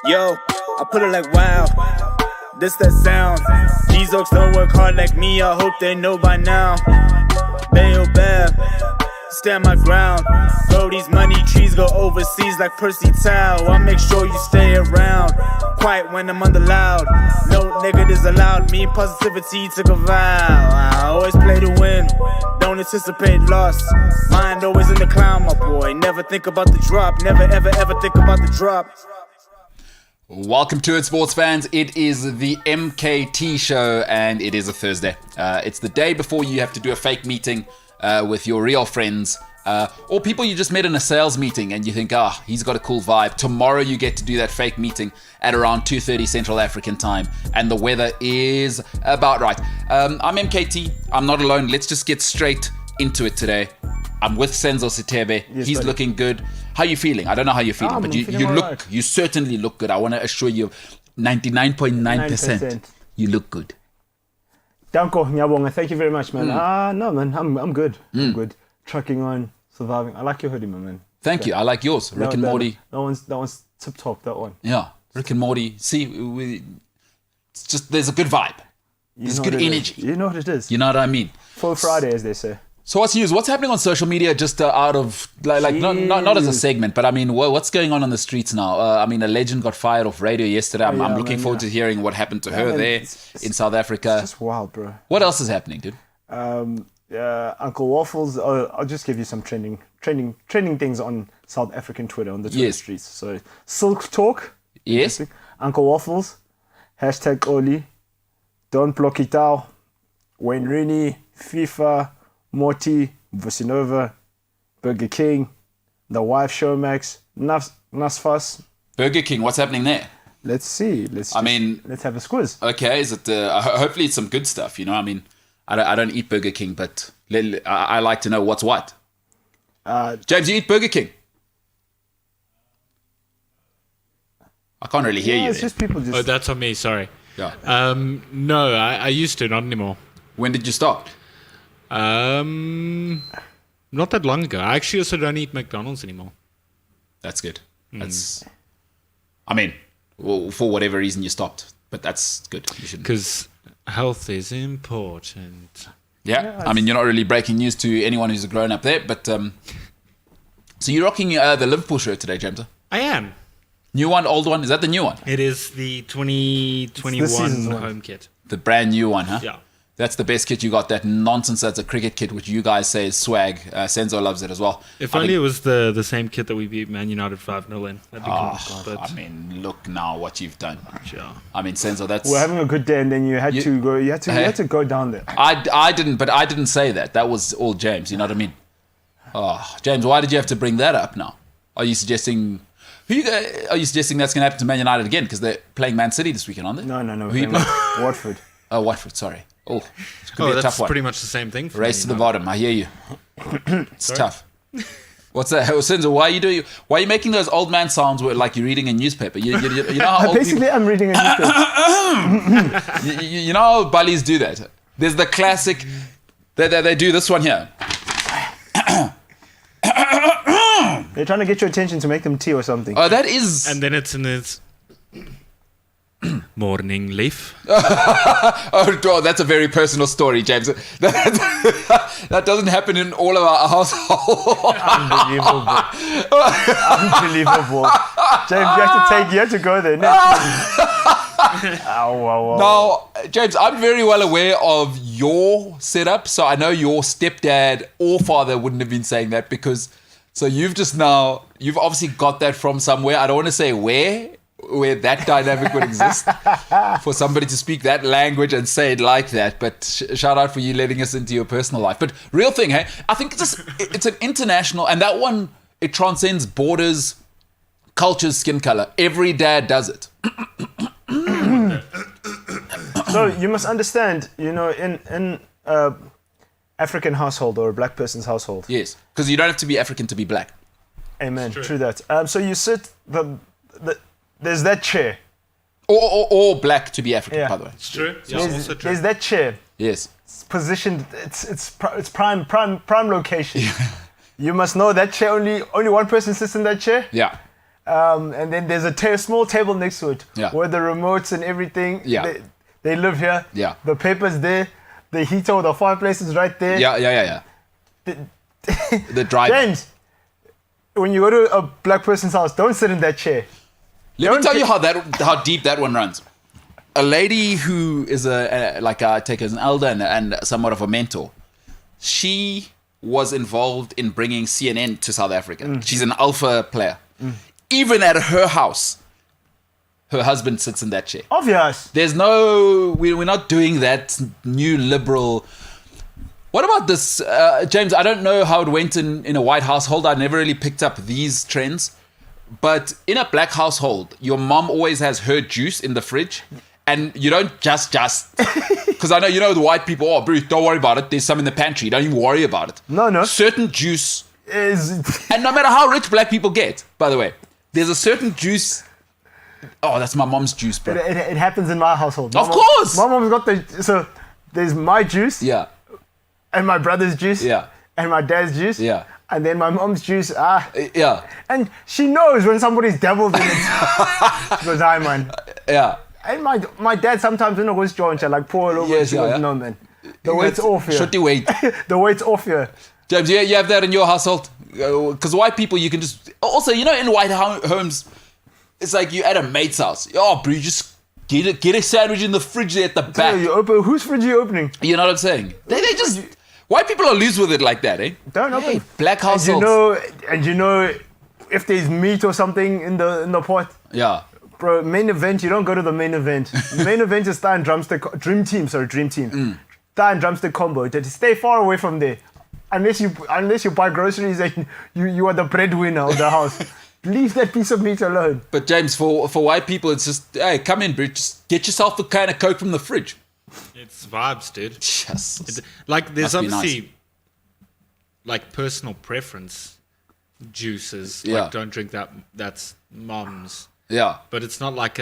Yo, I put it like wow, this that sound. These oaks don't work hard like me, I hope they know by now. Bayo Bab, stand my ground. Bro, these money trees go overseas like Percy Tau. I make sure you stay around, quiet when I'm under loud. No negatives allowed, me and positivity took a vow. I always play to win, don't anticipate loss. Mind always in the clown, my boy. Never think about the drop, never ever ever think about the drop. Welcome to it, sports fans. It is the MKT Show, and it is a Thursday. It's the day before you have to do a fake meeting with your real friends, or people you just met in a sales meeting, and you think, he's got a cool vibe. Tomorrow you get to do that fake meeting at around 2:30 Central African time, and the weather is about right. I'm MKT. I'm not alone. Let's just get straight into it today. I'm with Senzo Sitebe. Yes, He's buddy. looking good. How are you feeling? I don't know how you're feeling, but you look, right. you certainly look good. I want to assure you, 99.9%, 9%. you look good. Danko, Nyabonga, thank you very much, man. No, man, I'm good. I'm good. Trucking on, surviving. I like your hoodie, my man. Thank you. I like yours. Rick and Morty. That one's tip top. That one. Yeah, Rick and Morty. See, it's just, there's a good vibe. There's good energy. You know what it is. You know what I mean? For Friday, as they say. So what's news? What's happening on social media? Just out of like not as a segment, but I mean, what's going on the streets now? I mean, a legend got fired off radio yesterday. I'm looking forward to hearing what happened to her man, there it's in South Africa. It's just wild, bro. What else is happening, dude? Uncle Waffles. I'll just give you some trending things on South African Twitter on the Twitter Yes. streets. So Silk Talk. Yes. Uncle Waffles. Hashtag Oli. Don't block it out. Wayne Rooney. FIFA. Morty, Vusinova, Burger King, The Wife Showmax, Nasfas. Burger King. What's happening there? Let's see. Let's have a squiz. Okay, is it? Hopefully, it's some good stuff. You know, I mean, I don't eat Burger King, but I like to know what's what. James, you eat Burger King? I can't really hear you It's there. just people just. Oh, that's on me. Sorry. Yeah. No, I used to, not anymore. When did you stop? Not that long ago. I actually also don't eat McDonald's anymore. That's good. That's. I mean, well, for whatever reason you stopped, but that's good. You shouldn't. Because health is important. Yeah. I mean, you're not really breaking news to anyone who's a grown up there, but so you're rocking the Liverpool shirt today, James? I am. New one, old one? Is that the new one? It is the 2021 It's the season's one. home kit. The brand new one, huh? Yeah. That's the best kit you got. That nonsense that's a cricket kit, which you guys say is swag. Senzo loves it as well. If I only think- it was the same kit that we beat Man United 5-0 in. That'd be cool. But I mean, look now what you've done. yeah. I mean, Senzo, that's. We're having a good day, and then you had to go. You had Hey. to go down there. I didn't say that. That was all James. You know what I mean? Oh, James, why did you have to bring that up now? Are you suggesting? Are you suggesting that's going to happen to Man United again because they're playing Man City this weekend, aren't they? No. Who you playing? Watford. Oh, Watford. Sorry. Oh, it's gonna Oh, be a that's tough one. pretty much the same thing. For Race to me, the no? bottom. I hear you. It's tough. What's that? Senzo, why are you making those old man sounds where like you're reading a newspaper? You know how old Basically, I'm reading a newspaper. you know how bullies do that? There's the classic. They do this one here. They're trying to get your attention to make them tea or something. Oh, that is. And then it's in its morning leaf. Oh, that's a very personal story, James. That doesn't happen in all of our household. Unbelievable. James, you have to go there. Ow. Now, James, I'm very well aware of your setup, so I know your stepdad or father wouldn't have been saying that because. So you've obviously got that from somewhere. I don't want to say where that dynamic would exist for somebody to speak that language and say it like that. But shout out for you letting us into your personal life. But real thing, hey, I think it's an international, and that one, it transcends borders, cultures, skin color. Every dad does it. So you must understand, in African household or a black person's household. Yes, because you don't have to be African to be black. Amen. True that. So you sit there's that chair. Or black to be African, Yeah. by the way. It's true. Yeah, There's, also true. there's that chair. Yes. It's positioned. It's prime location. You must know that chair. Only one person sits in that chair. Yeah. And then there's a small table next to it Yeah. where the remotes and everything. Yeah. They live here. Yeah. The paper's there. The heater or the fireplace is right there. Yeah. The driver. James, when you go to a black person's house, don't sit in that chair. Let me tell you how deep that one runs. A lady who is I take her as an elder and somewhat of a mentor. She was involved in bringing CNN to South Africa. She's an alpha player. Even at her house, her husband sits in that chair. Obvious. There's no, we're not doing that new liberal. What about this, James? I don't know how it went in a white household. I never really picked up these trends. But in a black household, your mom always has her juice in the fridge. And you don't just, because I know, the white people, oh, Bruce, don't worry about it. There's some in the pantry. Don't even worry about it. No. Certain juice, Is and no matter how rich black people get, by the way, there's a certain juice. Oh, that's my mom's juice, bro. it happens in my household. Of course. My mom's got so there's my juice. Yeah, And my brother's juice. Yeah. And my dad's juice. Yeah. And then my mom's juice. yeah, And she knows when somebody's dabbled in it. She goes, hi, man. yeah. And my dad sometimes when I goes John, like pour it over. Yes, She yeah, goes, yeah. no, man. The weight's off here. Should you wait? The weight's off here. James, you have that in your household? Because white people, you can just... Also, in white homes, it's like you're at a mate's house. Oh, bro, you just get a sandwich in the fridge there at the back. You open, whose fridge are you opening? You know what I'm saying? They just... White people are loose with it like that, eh? Don't open. Black households. And you know, if there's meat or something in the pot, Yeah. bro, main event, you don't go to the main event. The main event is thigh and drumstick, dream team. Thigh and drumstick combo. Stay far away from there. Unless you buy groceries and you are the breadwinner of the house. Leave that piece of meat alone. But James, for white people, it's just, hey, come in, bro. Just get yourself a can of Coke from the fridge. It's vibes, dude. Yes. Like, there's Must be obviously, nice. like, personal preference juices. Yeah. Like, don't drink that. That's mom's. Yeah. But it's not like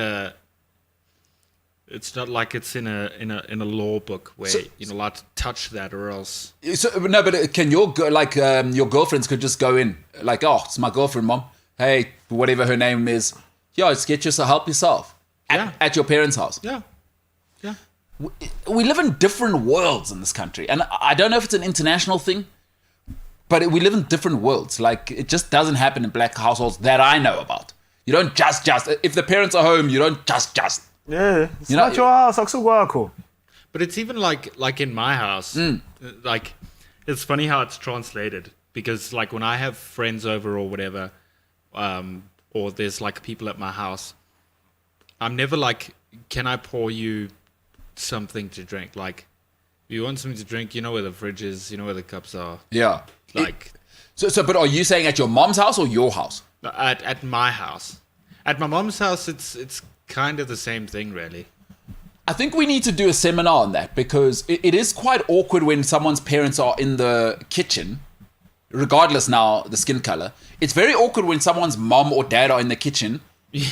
it's in a law book where you're not allowed to touch that or else. So, no, but can your girlfriends could just go in like, oh, it's my girlfriend, mom. Hey, whatever her name is, just get yourself, help yourself at your parents' house. Yeah. Yeah. We live in different worlds in this country, and I don't know if it's an international thing, but we live in different worlds. Like, it just doesn't happen in black households that I know about. You don't just if the parents are home, you don't just. Yeah, it's You know- not your house. Akusukwakho. But it's even like in my house, like it's funny how it's translated because like when I have friends over or whatever, or there's like people at my house, I'm never like, can I pour you something to drink? Like, if you want something to drink, you know where the fridge is, you know where the cups are. Yeah. Like But are you saying at your mom's house or your house? at my house, at my mom's house, it's kind of the same thing, really. I think we need to do a seminar on that because it is quite awkward when someone's parents are in the kitchen, regardless now the skin color. It's very awkward when someone's mom or dad are in the kitchen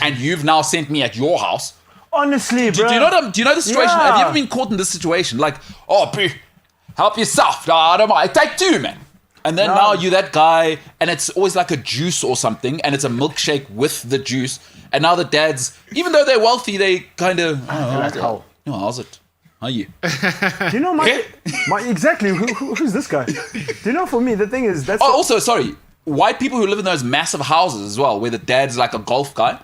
and you've now sent me at your house. Honestly, bro. Do you know the situation? Yeah. Have you ever been caught in this situation? Like, oh, help yourself. No, I don't mind. Take two, man. And then now you're that guy, and it's always like a juice or something, and it's a milkshake with the juice. And now the dads, even though they're wealthy, they kind of, how? how's it? How are you? Do you know my exactly? Who's this guy? Do you know? For me, the thing is that's. Oh, also, sorry, white people who live in those massive houses as well, where the dad's like a golf guy.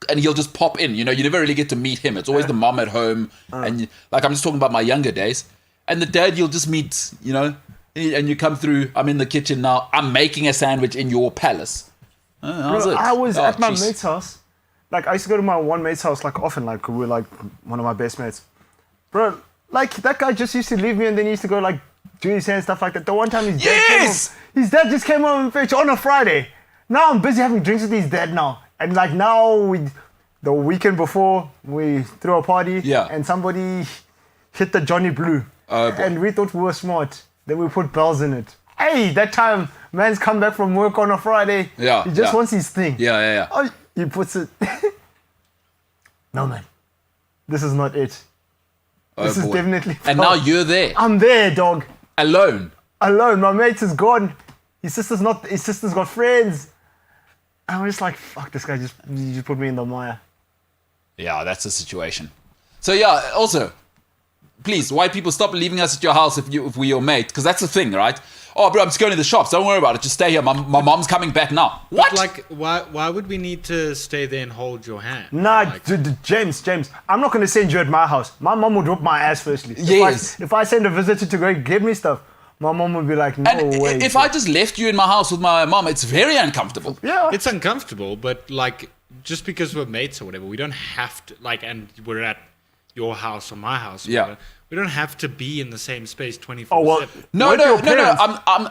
And he'll just pop in, you never really get to meet him. It's always the mom at home. And like, I'm just talking about my younger days. And the dad, you'll just meet, and you come through. I'm in the kitchen now. I'm making a sandwich in your palace. How's Bro, it? I was at my jeez. mate's house. Like, I used to go to my one mate's house, like, often. Like, we were, like, one of my best mates. Bro, like, that guy just used to leave me and then he used to go, like, do his hair and stuff like that. The one time his dad came Yes! home, his dad just came home and fetched on a Friday. Now I'm busy having drinks with his dad now. And, like, now, the weekend before, we threw a party. Yeah. And somebody hit the Johnny Blue. Oh, boy. And we thought we were smart. Then we put bells in it. Hey, that time, man's come back from work on a Friday. Yeah, He just yeah. wants his thing. Yeah. Oh, he puts it. No, man. This is not it. This is boy. definitely. And now you're there, I'm there, dog. alone. Alone. My mate is gone. His sister's got friends. I'm just like, fuck, this guy he just put me in the mire. Yeah, that's the situation. So yeah, also, please, white people, stop leaving us at your house if we're your mate, because that's the thing, right? Oh, bro, I'm just going to the shops. Don't worry about it. Just stay here. My mom's coming back now. What? But like, why would we need to stay there and hold your hand? Nah, Like, James, I'm not going to send you at my house. My mom would whoop my ass firstly. Yes. If I send a visitor to go get me stuff, my mom would be like, no And way. if I just left you in my house with my mom, it's very uncomfortable. Yeah. it's uncomfortable, but like, just because we're mates or whatever, we don't have to, like, and we're at your house or my house or Yeah. whatever, we don't have to be in the same space 24/7. Oh, well, No. What your parents-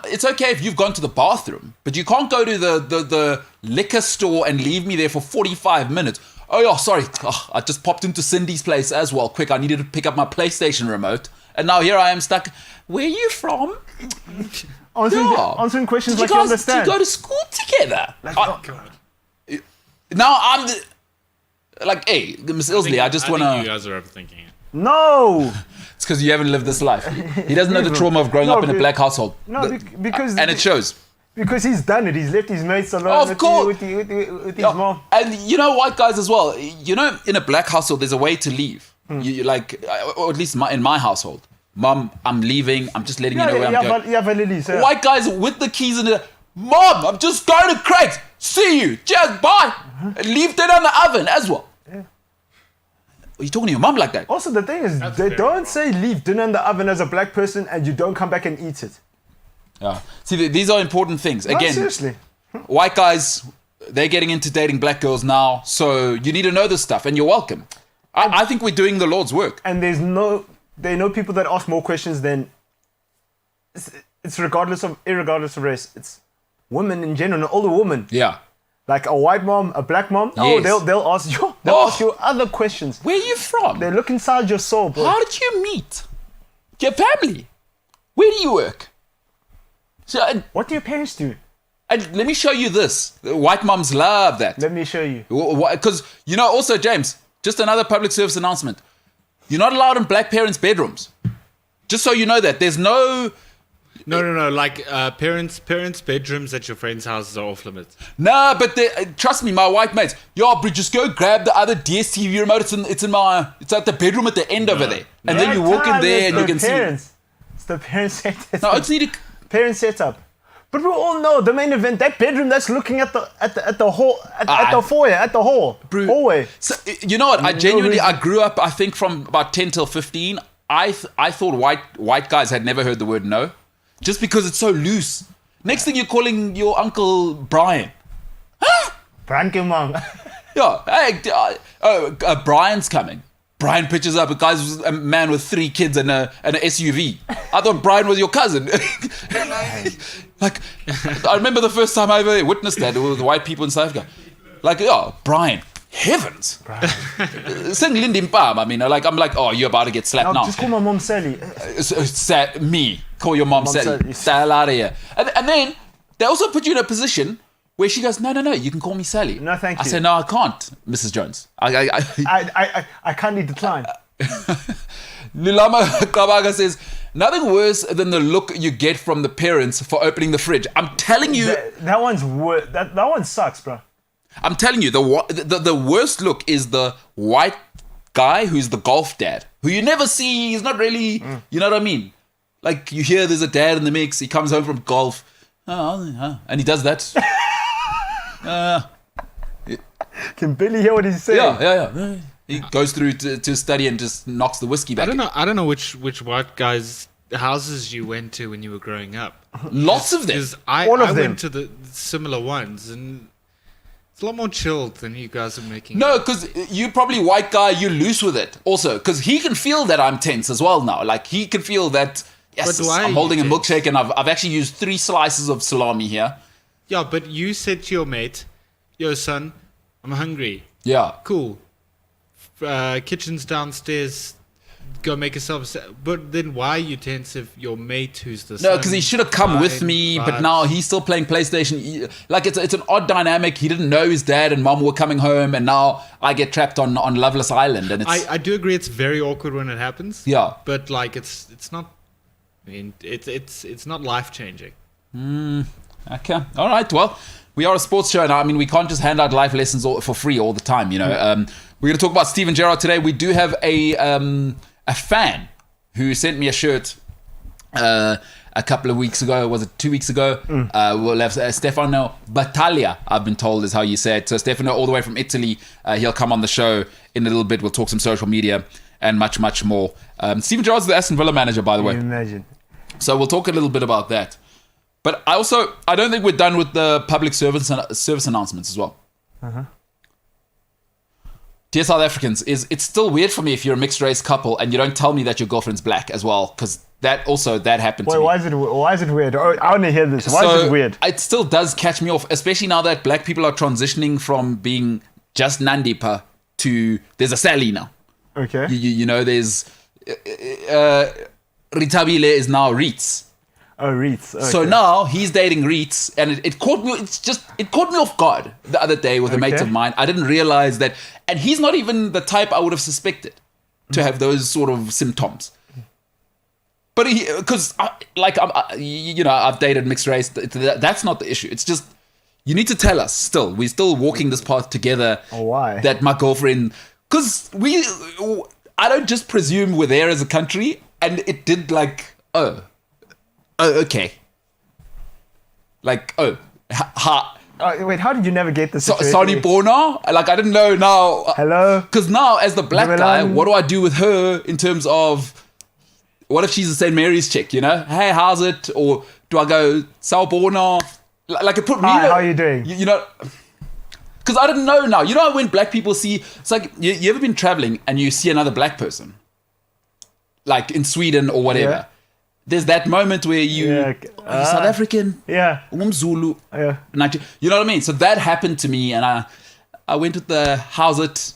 It's okay if you've gone to the bathroom, but you can't go to the liquor store and leave me there for 45 minutes. Oh, yeah, sorry. Oh, I just popped into Cindy's place as well. Quick, I needed to pick up my PlayStation remote. And now here I am stuck. Where are you from? Answering questions like you understand. Did you go to school together? oh, God. Now I'm like, hey, Miss Ilsley, I just want I think you to... guys are overthinking it. No. It's because you haven't lived this life. He doesn't know the trauma of growing No, up in a be- black household. No, because And it shows. Because he's done it. He's left his mates alone Of course. with his Yeah, mom. and white guys as well. In a black household, there's a way to leave. You like, or at least in my household. Mom, I'm leaving. I'm just letting you know where I'm going. Yeah. White guys with the keys in the... Mom, I'm just going to Craig's. See you. Cheers, bye. And leave that in the oven as well. Yeah. Are you talking to your mom like that? Also, the thing is, That's they very don't wrong. say leave dinner in the oven as a black person and you don't come back and eat it. Yeah. See, these are important things. No, Again, seriously. white guys, they're getting into dating black girls now, so you need to know this stuff, and you're welcome. I think we're doing the Lord's work. And they know people that ask more questions than it's irregardless of race. It's women in general, an older woman. Yeah. Like a white mom, a black mom. Yes. Oh, they'll ask you. They'll ask you other questions. Where are you from? They look inside your soul, bro. How did you meet? Your family? Where do you work? So, What do your parents do? And let me show you this. White moms love that. Let me show you. Because, also, James, just another public service announcement. You're not allowed in black parents' bedrooms. Just so you know that. There's no... No. Like parents' bedrooms at your friends' houses are off limits. Nah, but trust me, my white mates. Yo, bro, just go grab the other DSTV remote. It's at the bedroom at the end over there. And then you walk in there and you can see... It's the parents' setup. No, it's need to... Parents' setup. But we all know the main event, that bedroom that's looking at the hall, at the foyer, at the hall, hallway. So, you know what? I grew up, I think, from about 10 till 15. I thought white guys had never heard the word no, just because it's so loose. Next thing you're calling your uncle Brian. Brian Kimang. Yeah, hey, Brian's coming. Brian pitches up. A man with 3 kids and an SUV. I thought Brian was your cousin. Like, I remember the first time I ever witnessed that with white people in South Africa. Like, Brian. Heavens. Sing Lindy Palm. I mean, I'm like, oh, you're about to get slapped now. Just call my mom Sally. Me. Call your mom Sally. Style out of here. And then they also put you in a position where she goes, no, you can call me Sally. No, thank you. I said, no, I can't, Mrs. Jones. I kindly decline. Lulama Kabaga says, nothing worse than the look you get from the parents for opening the fridge. I'm telling you. That one's worse. That one sucks, bro. I'm telling you, the worst look is the white guy who's the golf dad, who you never see. He's not really, you know what I mean? Like, you hear there's a dad in the mix. He comes home from golf. And he does that. Can Billy hear what he's saying? Yeah. He goes through to study and just knocks the whiskey back. I don't know which white guys' houses you went to when you were growing up. Lots of them. I them. went to the similar ones, and it's a lot more chilled than you guys are making. No, because you probably white guy, you're loose with it also, because he can feel that I'm tense as well now. Like, he can feel that. Yes, I'm holding a milkshake and I've actually used 3 slices of salami here. Yeah, but you said to your mate, yo, son, I'm hungry. Yeah. Cool. Kitchen's downstairs. Go make yourself... But then why are you tense if your mate who's the son... No, because he should have come with me, but now he's still playing PlayStation. Like, it's an odd dynamic. He didn't know his dad and mom were coming home, and now I get trapped on Loveless Island. And it's... I do agree it's very awkward when it happens. Yeah. But, like, it's not... I mean, it's not life-changing. Okay. All right. Well, we are a sports show now. I mean, we can't just hand out life lessons for free all the time, you know. We're going to talk about Steven Gerrard today. We do have a fan who sent me a shirt a couple of weeks ago. Was it 2 weeks ago? We'll have Stefano Battaglia, I've been told is how you say it. So Stefano, all the way from Italy, he'll come on the show in a little bit. We'll talk some social media and much, much more. Steven Gerrard's the Aston Villa manager, by the way. Can you imagine? So we'll talk a little bit about that. But I don't think we're done with the public service announcements as well. Dear South Africans, it's still weird for me if you're a mixed race couple and you don't tell me that your girlfriend's black as well, because that happened to me. Why is it weird? Oh, I want to hear this. Why is it weird? It still does catch me off, especially now that black people are transitioning from being just Nandipa to there's a Sally now. Okay. You know, there's Ritabile is now Reets. Oh, Reets. Okay. So now he's dating Reets, and it caught me. It caught me off guard the other day with a mate of mine. I didn't realize that, and he's not even the type I would have suspected to have those sort of symptoms. But I've dated mixed race. That's not the issue. It's just you need to tell us. Still, we're still walking this path together. Why? That my girlfriend, because I don't just presume we're there as a country, and it did okay. Wait, how did you navigate the situation? Sorry, Bona. Like, I didn't know now. Hello? Because now, as the black guy, what do I do with her in terms of, what if she's a St. Mary's chick, you know? Hey, how's it? Or do I go, Sao Bona? Like, it put me... Hi, how are you doing? You know... Because I didn't know now. You know when black people see... It's like, you ever been traveling and you see another black person? Like, in Sweden or whatever. Yeah. There's that moment where you South African, Zulu, you know what I mean. So that happened to me, and I went with the how's it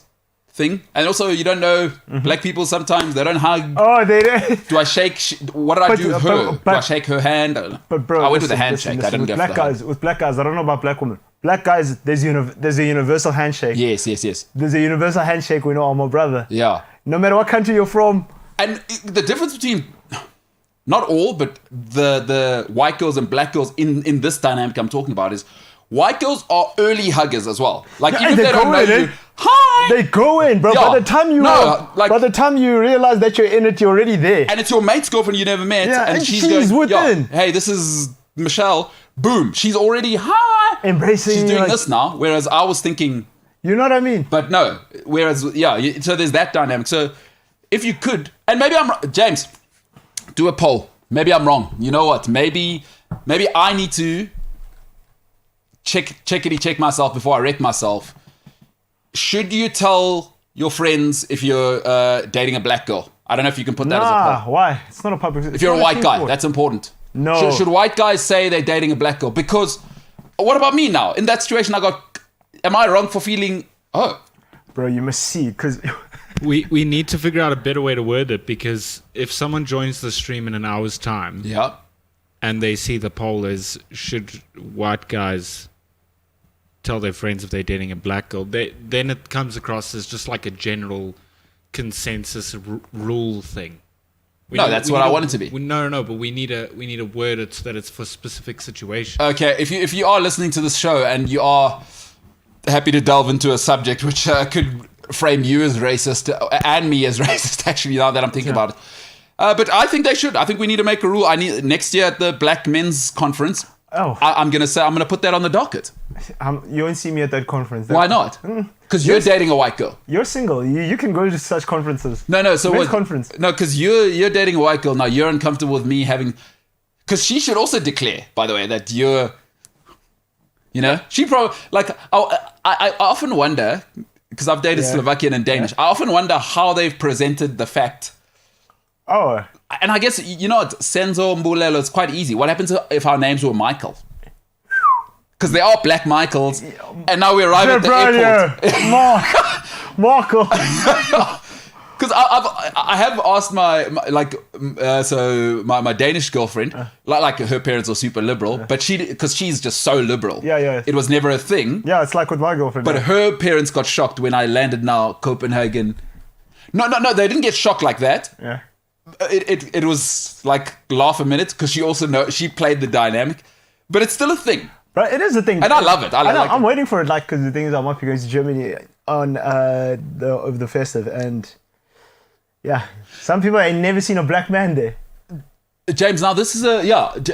thing. And also, you don't know, black people sometimes, they don't hug. Oh, they don't. Do I shake? What did I do with her? Do I shake her hand? I don't know. But bro, I went with a listen, handshake. I didn't with go black for the hug. guys. With black guys, I don't know about black women. Black guys, there's a universal handshake. Yes. There's a universal handshake. We know I'm a brother. Yeah. No matter what country you're from. And the difference between, not all, but the white girls and black girls in this dynamic I'm talking about is, white girls are early huggers as well. Like, Yeah, even if they they don't go know in, you, eh? hi! They go in, bro. Yeah. By the time you realize that you're in it, you're already there. And it's your mate's girlfriend you never met. Yeah, and and she's she's going, within. "Yo, hey, this is Michelle." Boom. She's already, hi! Embracing She's you, doing like- this now. Whereas I was thinking, You know what I mean? but no. Whereas, so there's that dynamic. So if you could, and maybe I'm wrong. James, do a poll. Maybe I'm wrong. You know what? Maybe I need to check myself before I wreck myself. Should you tell your friends if you're dating a black girl? I don't know if you can put that as a poll. Why? It's not a public. If you're a white guy, that's important. No. Should white guys say they're dating a black girl? Because what about me now? In that situation, am I wrong for feeling, Bro, you must see, because We need to figure out a better way to word it, because if someone joins the stream in an hour's time yeah. and they see the poll is, should white guys tell their friends if they're dating a black girl, then it comes across as just like a general consensus rule thing. That's what I want it to be. No, but we need to word it so that it's for specific situations. Okay, if you are listening to this show and you are happy to delve into a subject which could frame you as racist and me as racist, actually, now that I'm thinking about it. But I think they should. I think we need to make a rule. Next year at the Black Men's Conference, I'm gonna put that on the docket. you won't see me at that conference. Why not? Because you're dating a white girl. You're single. You can go to such conferences. No. So Men's what? conference. No, because you're dating a white girl now. You're uncomfortable with me having. Because she should also declare, by the way, that you're. You know, she probably I often wonder, because I've dated Slovakian and Danish. I often wonder how they've presented the fact. Oh. And I guess, you know what, Senzo Mbulelo, it's quite easy. What happens if our names were Michael? Because there are black Michaels, and now we arrive at the airport. Marco. Because I have asked my Danish girlfriend, like her parents are super liberal, but because she's just so liberal. Yeah. It was never a thing. Yeah, it's like with my girlfriend. But her parents got shocked when I landed now Copenhagen. No, they didn't get shocked like that. Yeah. It was like laugh a minute because she played the dynamic, but it's still a thing. But it is a thing. And I love it. I'm waiting for it, because the thing is, I might be going to Germany on over the festive, and yeah, some people ain't never seen a black man there. James, now this is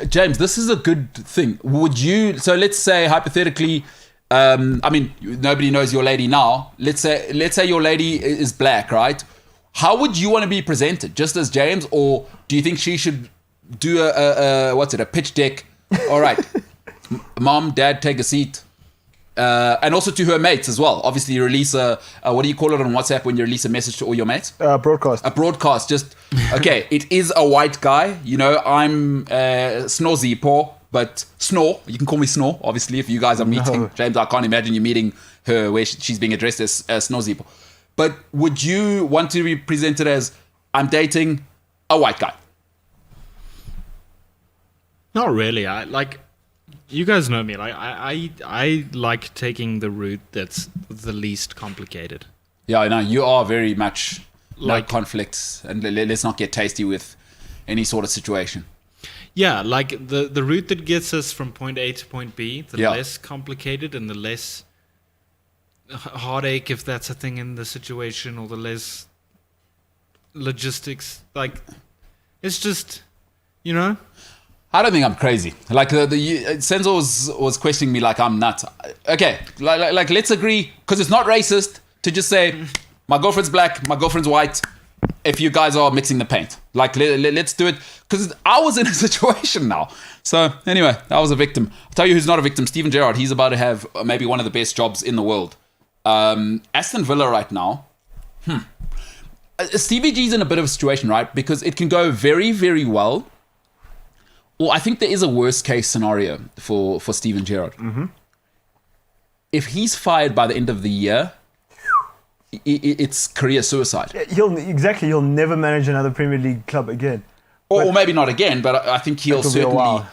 James, this is a good thing. Would you? So let's say hypothetically, I mean, nobody knows your lady now. Let's say your lady is black, right? How would you want to be presented? Just as James, or do you think she should do a pitch deck? All right, mom, dad, take a seat. And also to her mates as well. Obviously, you release what do you call it on WhatsApp when you release a message to all your mates? Broadcast. A broadcast. Just, okay, it is a white guy. You know, I'm Snozipo, but Snore. You can call me Snore, obviously, if you guys are meeting. No. James, I can't imagine you meeting her where she's being addressed as Snozipo. But would you want to be presented as, I'm dating a white guy? Not really. You guys know me. I like taking the route that's the least complicated. Yeah, I know. You are very much no Like- conflicts, and let's not get tasty with any sort of situation. Yeah, like the route that gets us from point A to point B, the Yeah. less complicated and the less heartache, if that's a thing in the situation, or the less logistics. Like, it's just, you know. I don't think I'm crazy. Like Senzo was questioning me like I'm nuts. Okay, like let's agree, because it's not racist to just say my girlfriend's black, my girlfriend's white. If you guys are mixing the paint, like let's do it. Because I was in a situation now. So anyway, I was a victim. I'll tell you who's not a victim. Steven Gerrard. He's about to have maybe one of the best jobs in the world. Aston Villa right now. Stevie G's in a bit of a situation, right? Because it can go very, very well. Well, I think there is a worst case scenario for Steven Gerrard. Mm-hmm. If he's fired by the end of the year, it's career suicide. He'll never manage another Premier League club again. Or maybe not again, but I think he'll It'll be a certainly. while.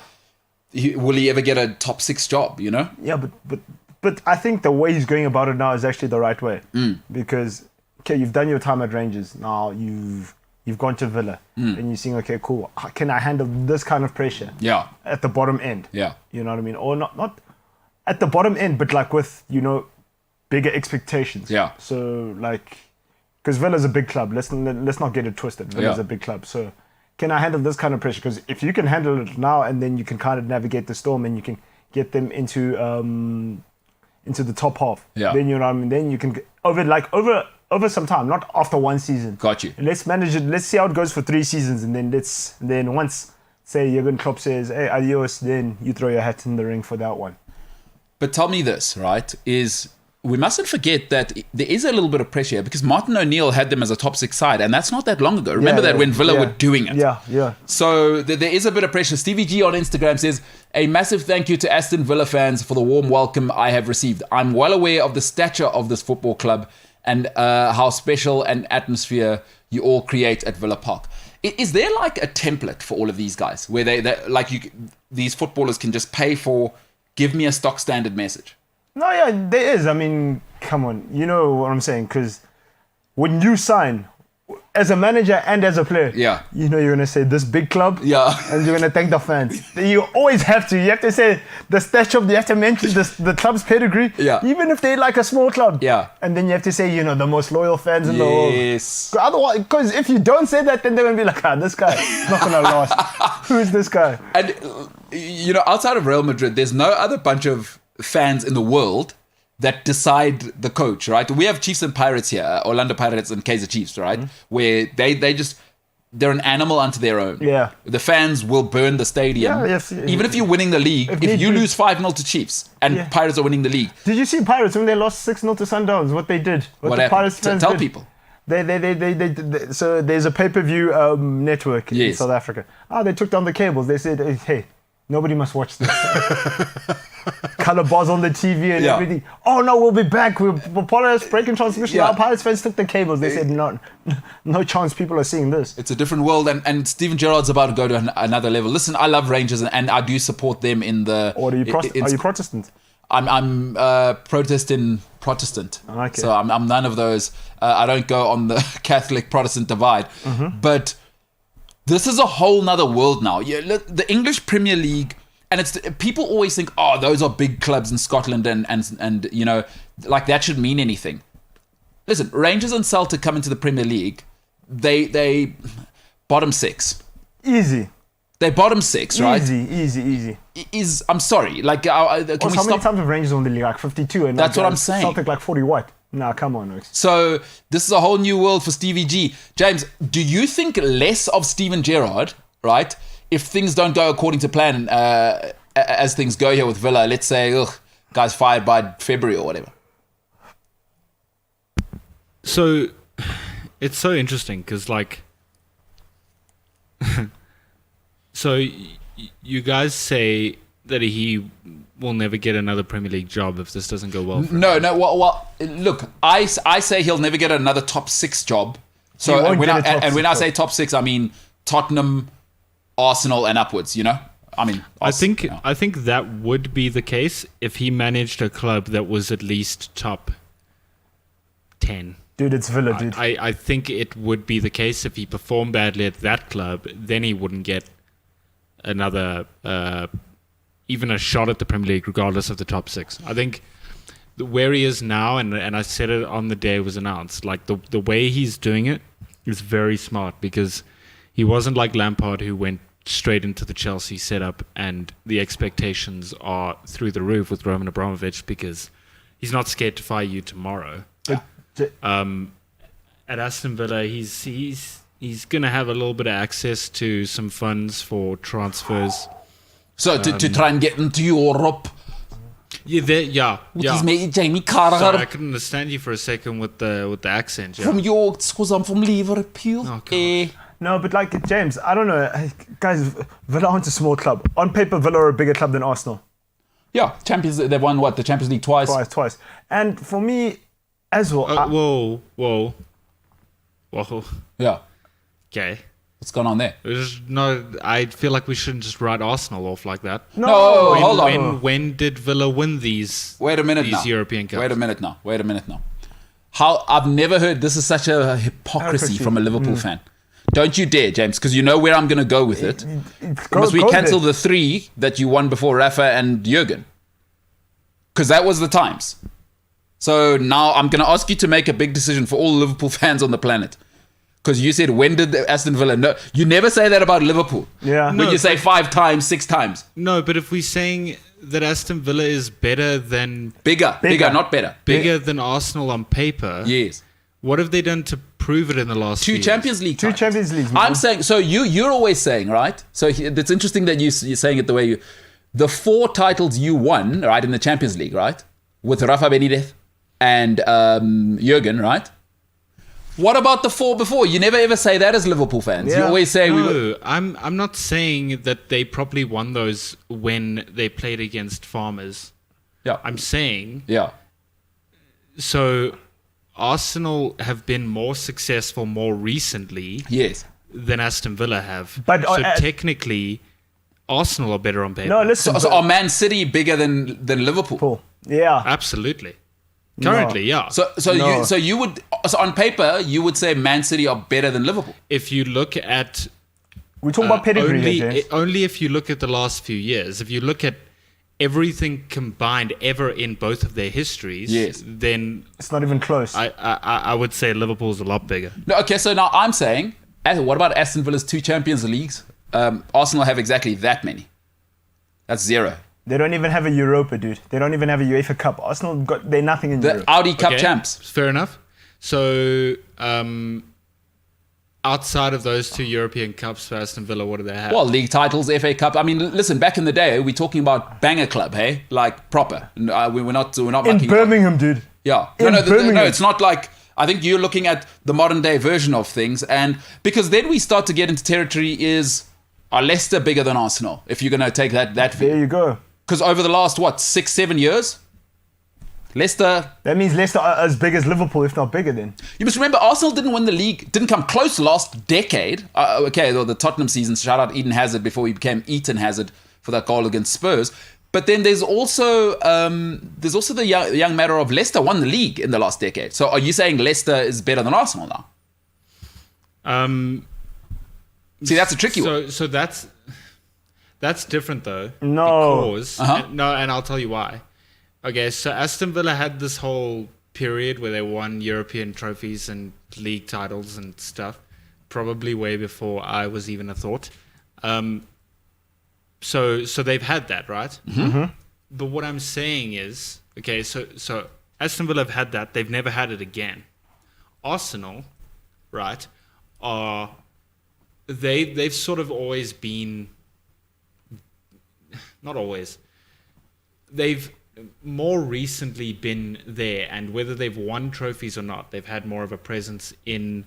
Will he ever get a top 6 job? You know? Yeah, but I think the way he's going about it now is actually the right way. Because okay, you've done your time at Rangers. Now you've gone to Villa, and you're saying, okay, cool. Can I handle this kind of pressure? Yeah. At the bottom end. Yeah. You know what I mean? Or not at the bottom end, but like with bigger expectations. Yeah. So like, because Villa's a big club. Let's not get it twisted. Villa's a big club. So can I handle this kind of pressure? Because if you can handle it now, and then you can kind of navigate the storm, and you can get them into the top half. Yeah. Then you know what I mean. Then you can over some time, not after one season. Got you. Let's manage it. Let's see how it goes for 3 seasons, and then once say Jurgen Klopp says, "Hey, adios," then you throw your hat in the ring for that one. But tell me this, right? We mustn't forget that there is a little bit of pressure here because Martin O'Neill had them as a top 6 side, and that's not that long ago. Remember that when Villa were doing it. Yeah. So there is a bit of pressure. Stevie G on Instagram says, a massive thank you to Aston Villa fans for the warm welcome I have received. I'm well aware of the stature of this football club and how special an atmosphere you all create at Villa Park. Is there like a template for all of these guys where these footballers can just pay for, give me a stock standard message? No, yeah, there is. I mean, come on. You know what I'm saying? Because when you sign, as a manager and as a player, Yeah. you're going to say this big club, Yeah. and you're going to thank the fans. You always have to. You have to say the stature of, you have to mention the club's pedigree, Yeah. even if they're like a small club. Yeah. And then you have to say, the most loyal fans in the world. Yes. Otherwise, because if you don't say that, then they're going to be like, this guy is not going to last. Who is this guy? And, outside of Real Madrid, there's no other bunch of fans in the world that decide the coach, right? We have Chiefs and Pirates here, Orlando Pirates and Kaizer Chiefs, right? Where they're an animal unto their own. Yeah. The fans will burn the stadium. Yeah, yes. Even if you're winning the league, if you lose 5-0 to Chiefs and Pirates are winning the league. Did you see Pirates when they lost 6-0 to Sundowns? What they did? What the happened? Pirates fans Tell did? people. They so there's a pay-per-view network in Yes. South Africa. They took down the cables. They said, hey, nobody must watch this. Color bars on the TV and everything. Oh no, we'll be back. We'll Pirates breaking transmission. Yeah. Our Pirates fans took the cables. They said no chance people are seeing this. It's a different world, and Steven Gerrard's about to go to another level. Listen, I love Rangers, and I do support them in the. Or are you Protestant? I'm Protestant. Okay. So I'm none of those. I don't go on the Catholic Protestant divide. But this is a whole nother world now. Yeah, look, the English Premier League, and it's people always think, those are big clubs in Scotland, and like that should mean anything. Listen, Rangers and Celtic come into the Premier League. They bottom 6. Easy. They bottom 6, right? Easy. I'm sorry. Like, can How we many stop? times have Rangers won the league? Like 52. And That's what I'm saying. Celtic like 40 what? Nah, come on, Rex. So this is a whole new world for Stevie G. James, do you think less of Steven Gerrard, right? If things don't go according to plan, as things go here with Villa, let's say, guy's fired by February or whatever. So it's so interesting because, like, so you guys say that he will never get another Premier League job if this doesn't go well for him. No. Well, look, I say he'll never get another top 6 job. So He won't when get a top when 6 I say top 6, I mean Tottenham, Arsenal, and upwards. I mean, I think that would be the case if he managed a club that was at least top 10. Dude, it's Villa, dude. I think it would be the case if he performed badly at that club, then he wouldn't get another, even a shot at the Premier League, regardless of the top 6. I think where he is now, and I said it on the day it was announced, like the way he's doing it is very smart because he wasn't like Lampard who went straight into the Chelsea setup and the expectations are through the roof with Roman Abramovich because he's not scared to fire you tomorrow. At Aston Villa, he's going to have a little bit of access to some funds for transfers. So to try and get into Europe. Yeah. His mate Jamie Carragher. Sorry, I couldn't understand you for a second with the accent. Yeah. From York, because I'm from Liverpool. Oh, God. No, but like, James, I don't know. Guys, Villa aren't a small club. On paper, Villa are a bigger club than Arsenal. Yeah, they've won the Champions League twice. Twice. And for me, As well. Whoa. Yeah. Okay. What's going on there? I feel like we shouldn't just write Arsenal off like that. No, hold on. When did Villa win these? Wait a minute these now. European Cups? Wait a minute now. How I've never heard this is such a hypocrisy from a Liverpool fan. Don't you dare, James, because you know where I'm going to go with it. Must we cancel the 3 that you won before Rafa and Jurgen? Because that was the times. So now I'm going to ask you to make a big decision for all Liverpool fans on the planet. Because you said, when did Aston Villa? No, you never say that about Liverpool. Yeah. When you say 5 times, 6 times. No, but if we're saying that Aston Villa is better than... Bigger, not better. Bigger than Arsenal on paper. Yes. What have they done to prove it in the last 2 few Champions years? League 2 titles. Champions Leagues. I'm saying, so you're always saying, right? So it's interesting that you're saying it the way you... The 4 titles you won, right, in the Champions League, right? With Rafa Benitez and Jurgen, right? What about the 4 before? You never ever say that as Liverpool fans. Yeah. You always say... No, I'm not saying that they probably won those when they played against Farmers. Yeah. I'm saying... Yeah. So Arsenal have been more successful more recently Yes. than Aston Villa have. But, so technically, Arsenal are better on paper. No, listen. So are Man City bigger than Liverpool? Yeah. Absolutely. Currently, yeah. So you would... So on paper, you would say Man City are better than Liverpool. If you look at... We're talking about pedigree here, James. Only if you look at the last few years. If you look at everything combined ever in both of their histories, Yes. then It's not even close. I would say Liverpool's a lot bigger. No, okay, so now I'm saying, what about Aston Villa's 2 Champions Leagues? Arsenal have exactly that many. That's 0. They don't even have a Europa, dude. They don't even have a UEFA Cup. Arsenal they're nothing in The Europe. Audi Cup Okay, champs. Fair enough. So, outside of those 2 European Cups for Aston Villa, what do they have? Well, league titles, FA Cup. I mean, listen, back in the day, we're talking about banger club, hey? Like, proper. We're not in mucking Birmingham, dude. Yeah. In Birmingham. No, it's not like... I think you're looking at the modern day version of things. And because then we start to get into territory are Leicester bigger than Arsenal? If you're going to take that view. There you go. Because over the last, 6-7 years, Leicester... That means Leicester are as big as Liverpool, if not bigger then. You must remember, Arsenal didn't win the league, didn't come close last decade. The Tottenham season, shout out Eden Hazard before he became Eaton Hazard for that goal against Spurs. But then there's also the young matter of Leicester won the league in the last decade. So are you saying Leicester is better than Arsenal now? See, that's a tricky one. So that's different though. No. Because and I'll tell you why. Okay, so Aston Villa had this whole period where they won European trophies and league titles and stuff, probably way before I was even a thought. So they've had that, right? Mm-hmm. But what I'm saying is, okay, so Aston Villa have had that. They've never had it again. Arsenal, right, they've sort of always been, not always, they've more recently been there, and whether they've won trophies or not, they've had more of a presence in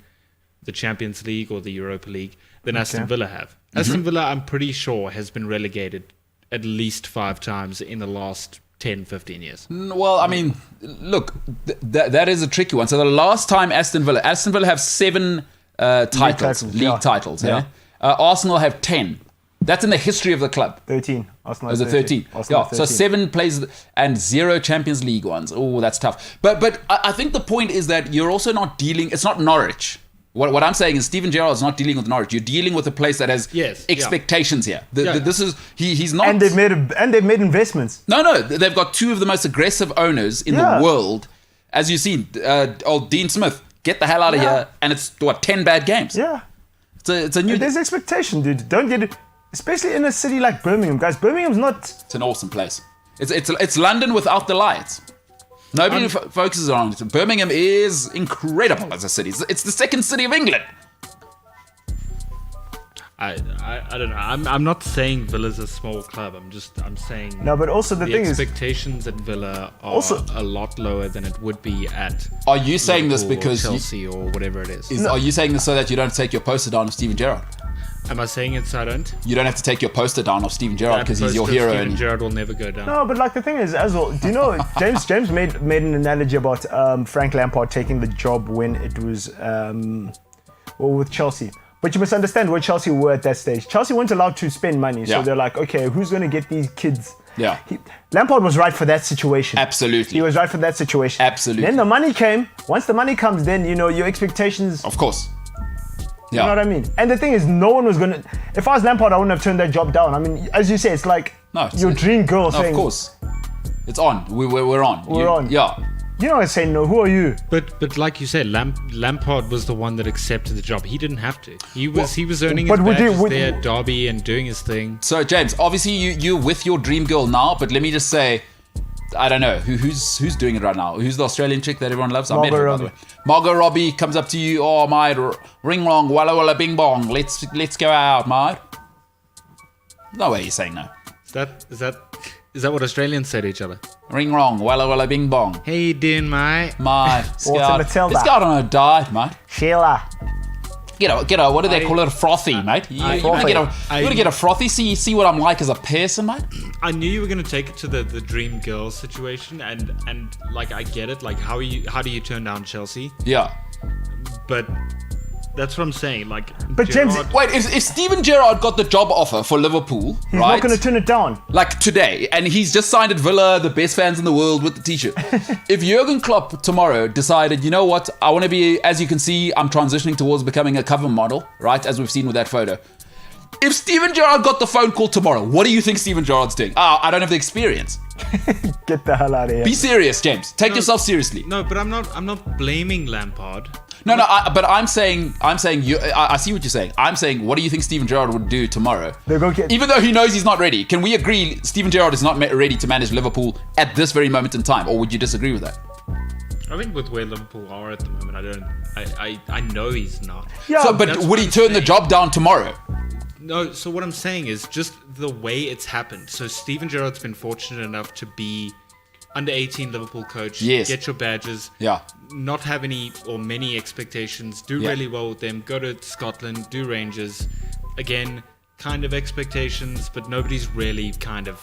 the Champions League or the Europa League than Aston Villa have. Aston Villa, I'm pretty sure, has been relegated at least 5 times in the last 10, 15 years. Well, I mean, look, that is a tricky one. So the last time Aston Villa have 7 league titles. Yeah. Arsenal have 10. That's in the history of the club. 13. Arsenal Was has it 13? Arsenal Yeah, has so 13. 7 plays and 0 Champions League ones. Oh, that's tough. But I think the point is that you're also not dealing... It's not Norwich. What I'm saying is Steven Gerrard's not dealing with Norwich. You're dealing with a place that has expectations here. This is he's not... And they've made investments. No, they've got 2 of the most aggressive owners in the world. As you've seen, old Dean Smith, get the hell out of here. And it's, 10 bad games. Yeah. It's a new... There's expectation, dude. Don't get it. Especially in a city like Birmingham, guys. Birmingham's not... It's an awesome place. It's London without the lights. Nobody focuses on it. Birmingham is incredible as a city. It's the second city of England. I don't know. I'm not saying Villa's a small club. I'm saying No, but also the thing is... expectations at Villa are Also- a lot lower than it would be at Are you saying this Liverpool or because Chelsea or whatever it is. Are you saying this so that you don't take your poster down of Steven Gerrard? Am I saying it so I don't? You don't have to take your poster down of Steven Gerrard because he's your Poster of hero. Steven And Gerrard will never go down. No, but like the thing is, as well, do you know James made an analogy about Frank Lampard taking the job when it was with Chelsea. But you must understand where Chelsea were at that stage. Chelsea weren't allowed to spend money, so Yeah. they're like, okay, who's going to get these kids? Yeah. Lampard was right for that situation. Absolutely. He was right for that situation. Absolutely. Then the money came. Once the money comes, then your expectations. Of course. You know what I mean? And the thing is, no one was gonna. If I was Lampard, I wouldn't have turned that job down. I mean, as you say, it's like your dream girl No, saying, of course. It's on. We're on. We're on. Yeah. "You know, I say no. Who are you?" But like you said, Lampard was the one that accepted the job. He didn't have to. He was earning but his would you- badges would- there at Derby and doing his thing. So James, obviously you're with your dream girl now, but let me just say, I don't know who's doing it right now. Who's the Australian chick that everyone loves? I met her, by the way. Margot Robbie comes up to you. Oh, mate, ring rong, walla walla bing bong. Let's go out, mate. No way you're saying no. Is that what Australians say to each other? Ring rong, walla walla bing bong. Hey, you doing, mate? Mate, let's Matilda? go out on a diet, mate. Sheila. Get a, what do they call it? A frothy, mate. You want to get a frothy? See what I'm like as a person, mate? I knew you were gonna take it to the dream girl situation, and like I get it. Like how do you turn down Chelsea? Yeah. But that's what I'm saying. Like, But James- Gerrard- Wait, if Steven Gerrard got the job offer for Liverpool, He's right? not going to turn it down. Like today, and he's just signed at Villa, the best fans in the world with the t-shirt. If Jurgen Klopp tomorrow decided, you know what, I want to be, as you can see, I'm transitioning towards becoming a cover model, right? As we've seen with that photo. If Steven Gerrard got the phone call tomorrow, what do you think Steven Gerrard's doing? I don't have the experience. Get the hell out of here. Be serious, James. Take yourself seriously. No, but I'm not blaming Lampard. No, but I'm saying, I see what you're saying. I'm saying, what do you think Steven Gerrard would do tomorrow? They'll go get- Even though he knows he's not ready. Can we agree Steven Gerrard is not ready to manage Liverpool at this very moment in time? Or would you disagree with that? I think with where Liverpool are at the moment, I know he's not. Yeah, So, but that's would what he I'm turn the saying. job down tomorrow? No, so what I'm saying is just the way it's happened. So Steven Gerrard's been fortunate enough to be under 18 Liverpool coach. Yes. Get your badges. Yeah. Not have any or many expectations. Do Yeah. really well with them. Go to Scotland. Do Rangers. Again, kind of expectations, but nobody's really kind of.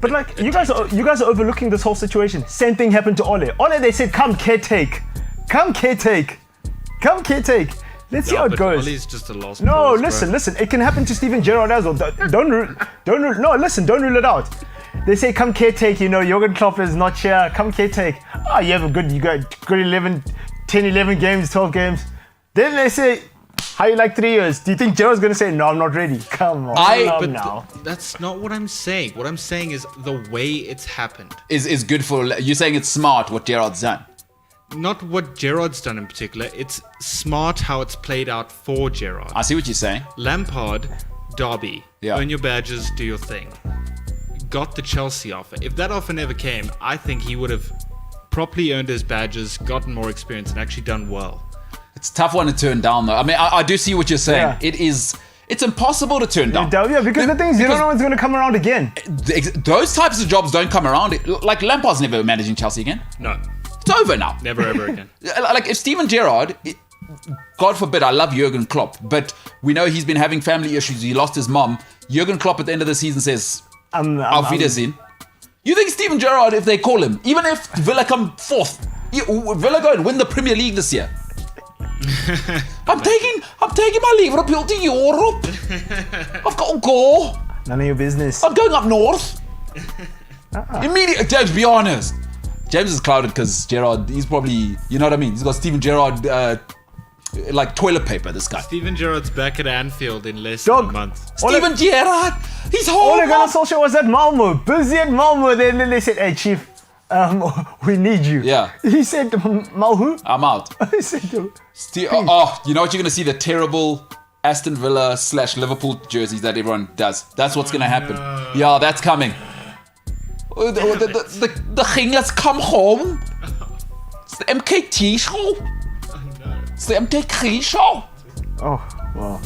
But like you guys are overlooking this whole situation. Same thing happened to Ole. Ole, they said, "Come caretake, come caretake, come caretake." Let's see how it but goes. Ollie's just a lost No, cause, bro. listen. It can happen to Steven Gerrard as well. Don't rule it out. They say, "Come caretake." You know, Jurgen Klopp is not here. Come caretake. Oh, you got good 11 games, 12 games. Then they say, "How you like 3 years?" Do you think Gerrard's gonna say, "No, I'm not ready"? Come on, But now. that's not what I'm saying. What I'm saying is the way it's happened. Is good for, you're saying it's smart what Gerrard's done. Not what Gerrard's done in particular. It's smart how it's played out for Gerrard. I see what you're saying. Lampard, Derby, Yeah. earn your badges, do your thing. Got the Chelsea offer. If that offer never came, I think he would have properly earned his badges, gotten more experience, and actually done well. It's a tough one to turn down though. I mean, I do see what you're saying. Yeah. It's impossible to turn down. Yeah, because the thing is, you don't know when's gonna come around again. Those types of jobs don't come around. Like Lampard's never managing Chelsea again. No, It's over now. never ever again. Like if Steven Gerrard, God forbid, I love Jurgen Klopp, but we know he's been having family issues. He lost his mom. Jurgen Klopp at the end of the season says, "Auf Wiedersehen." You think Steven Gerrard, if they call him, even if Villa come fourth, Villa go and win the Premier League this year. I'm taking my Liverpool to Europe. I've got to go. None of your business. I'm going up north. Immediately, James, be honest. James is clouded because Gerrard, he's probably, you know what I mean? He's got Steven Gerrard, like toilet paper, this guy. Steven Gerrard's back at Anfield in less than a month. Steven Gerrard, he's All home. Ole Gunnar Solskjaer was at Malmo, busy at Malmo. Then they said, "Hey, Chief, we need you." Yeah. He said, "Malhu." I'm out. He said, You know what? You're going to see the terrible Aston Villa / Liverpool jerseys that everyone does. That's what's going to happen. no. Yeah, that's coming. The thing has come home. It's the MKT Show. It's the MKT Show. "Oh, well."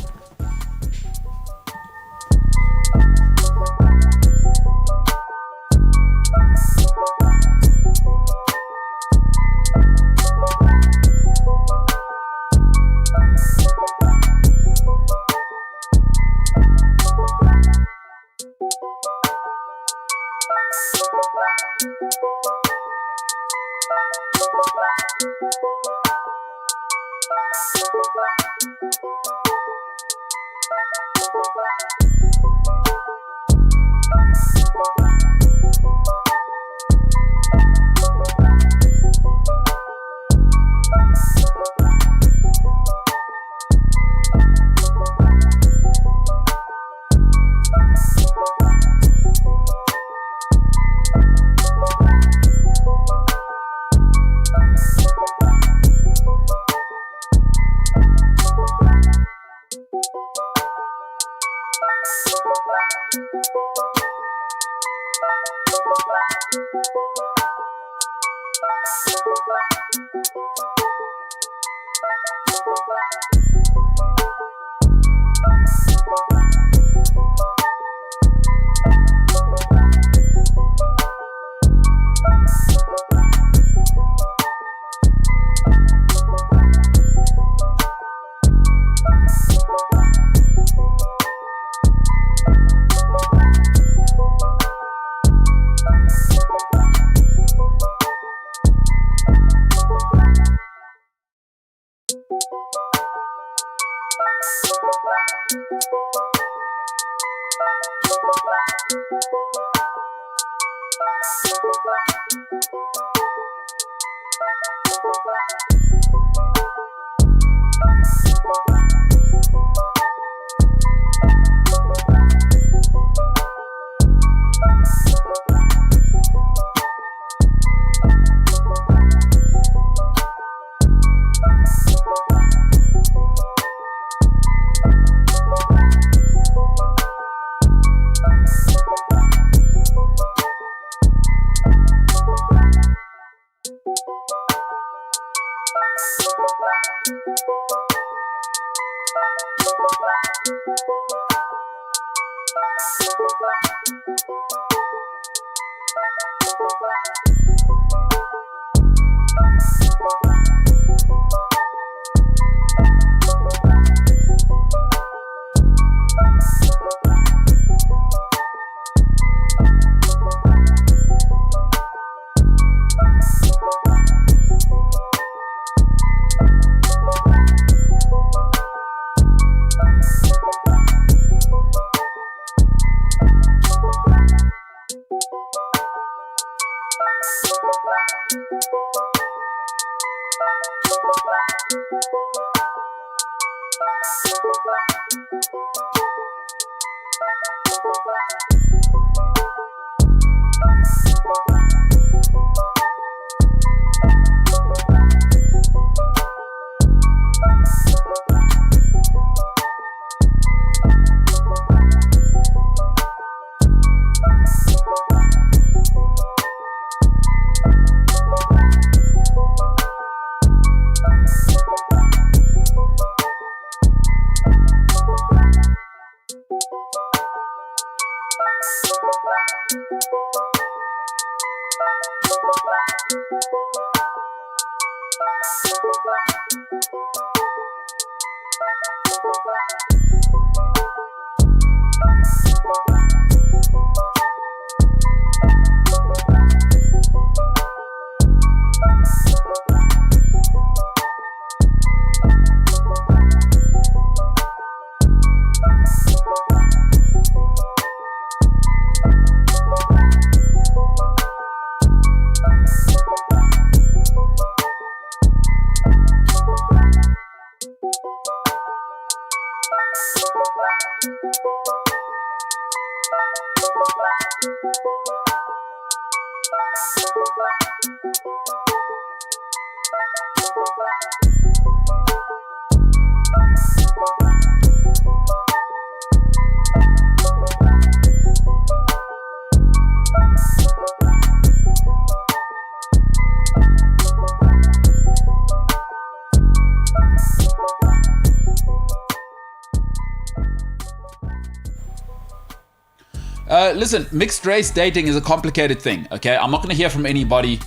Listen, mixed race dating is a complicated thing, okay? I'm not going to hear from anybody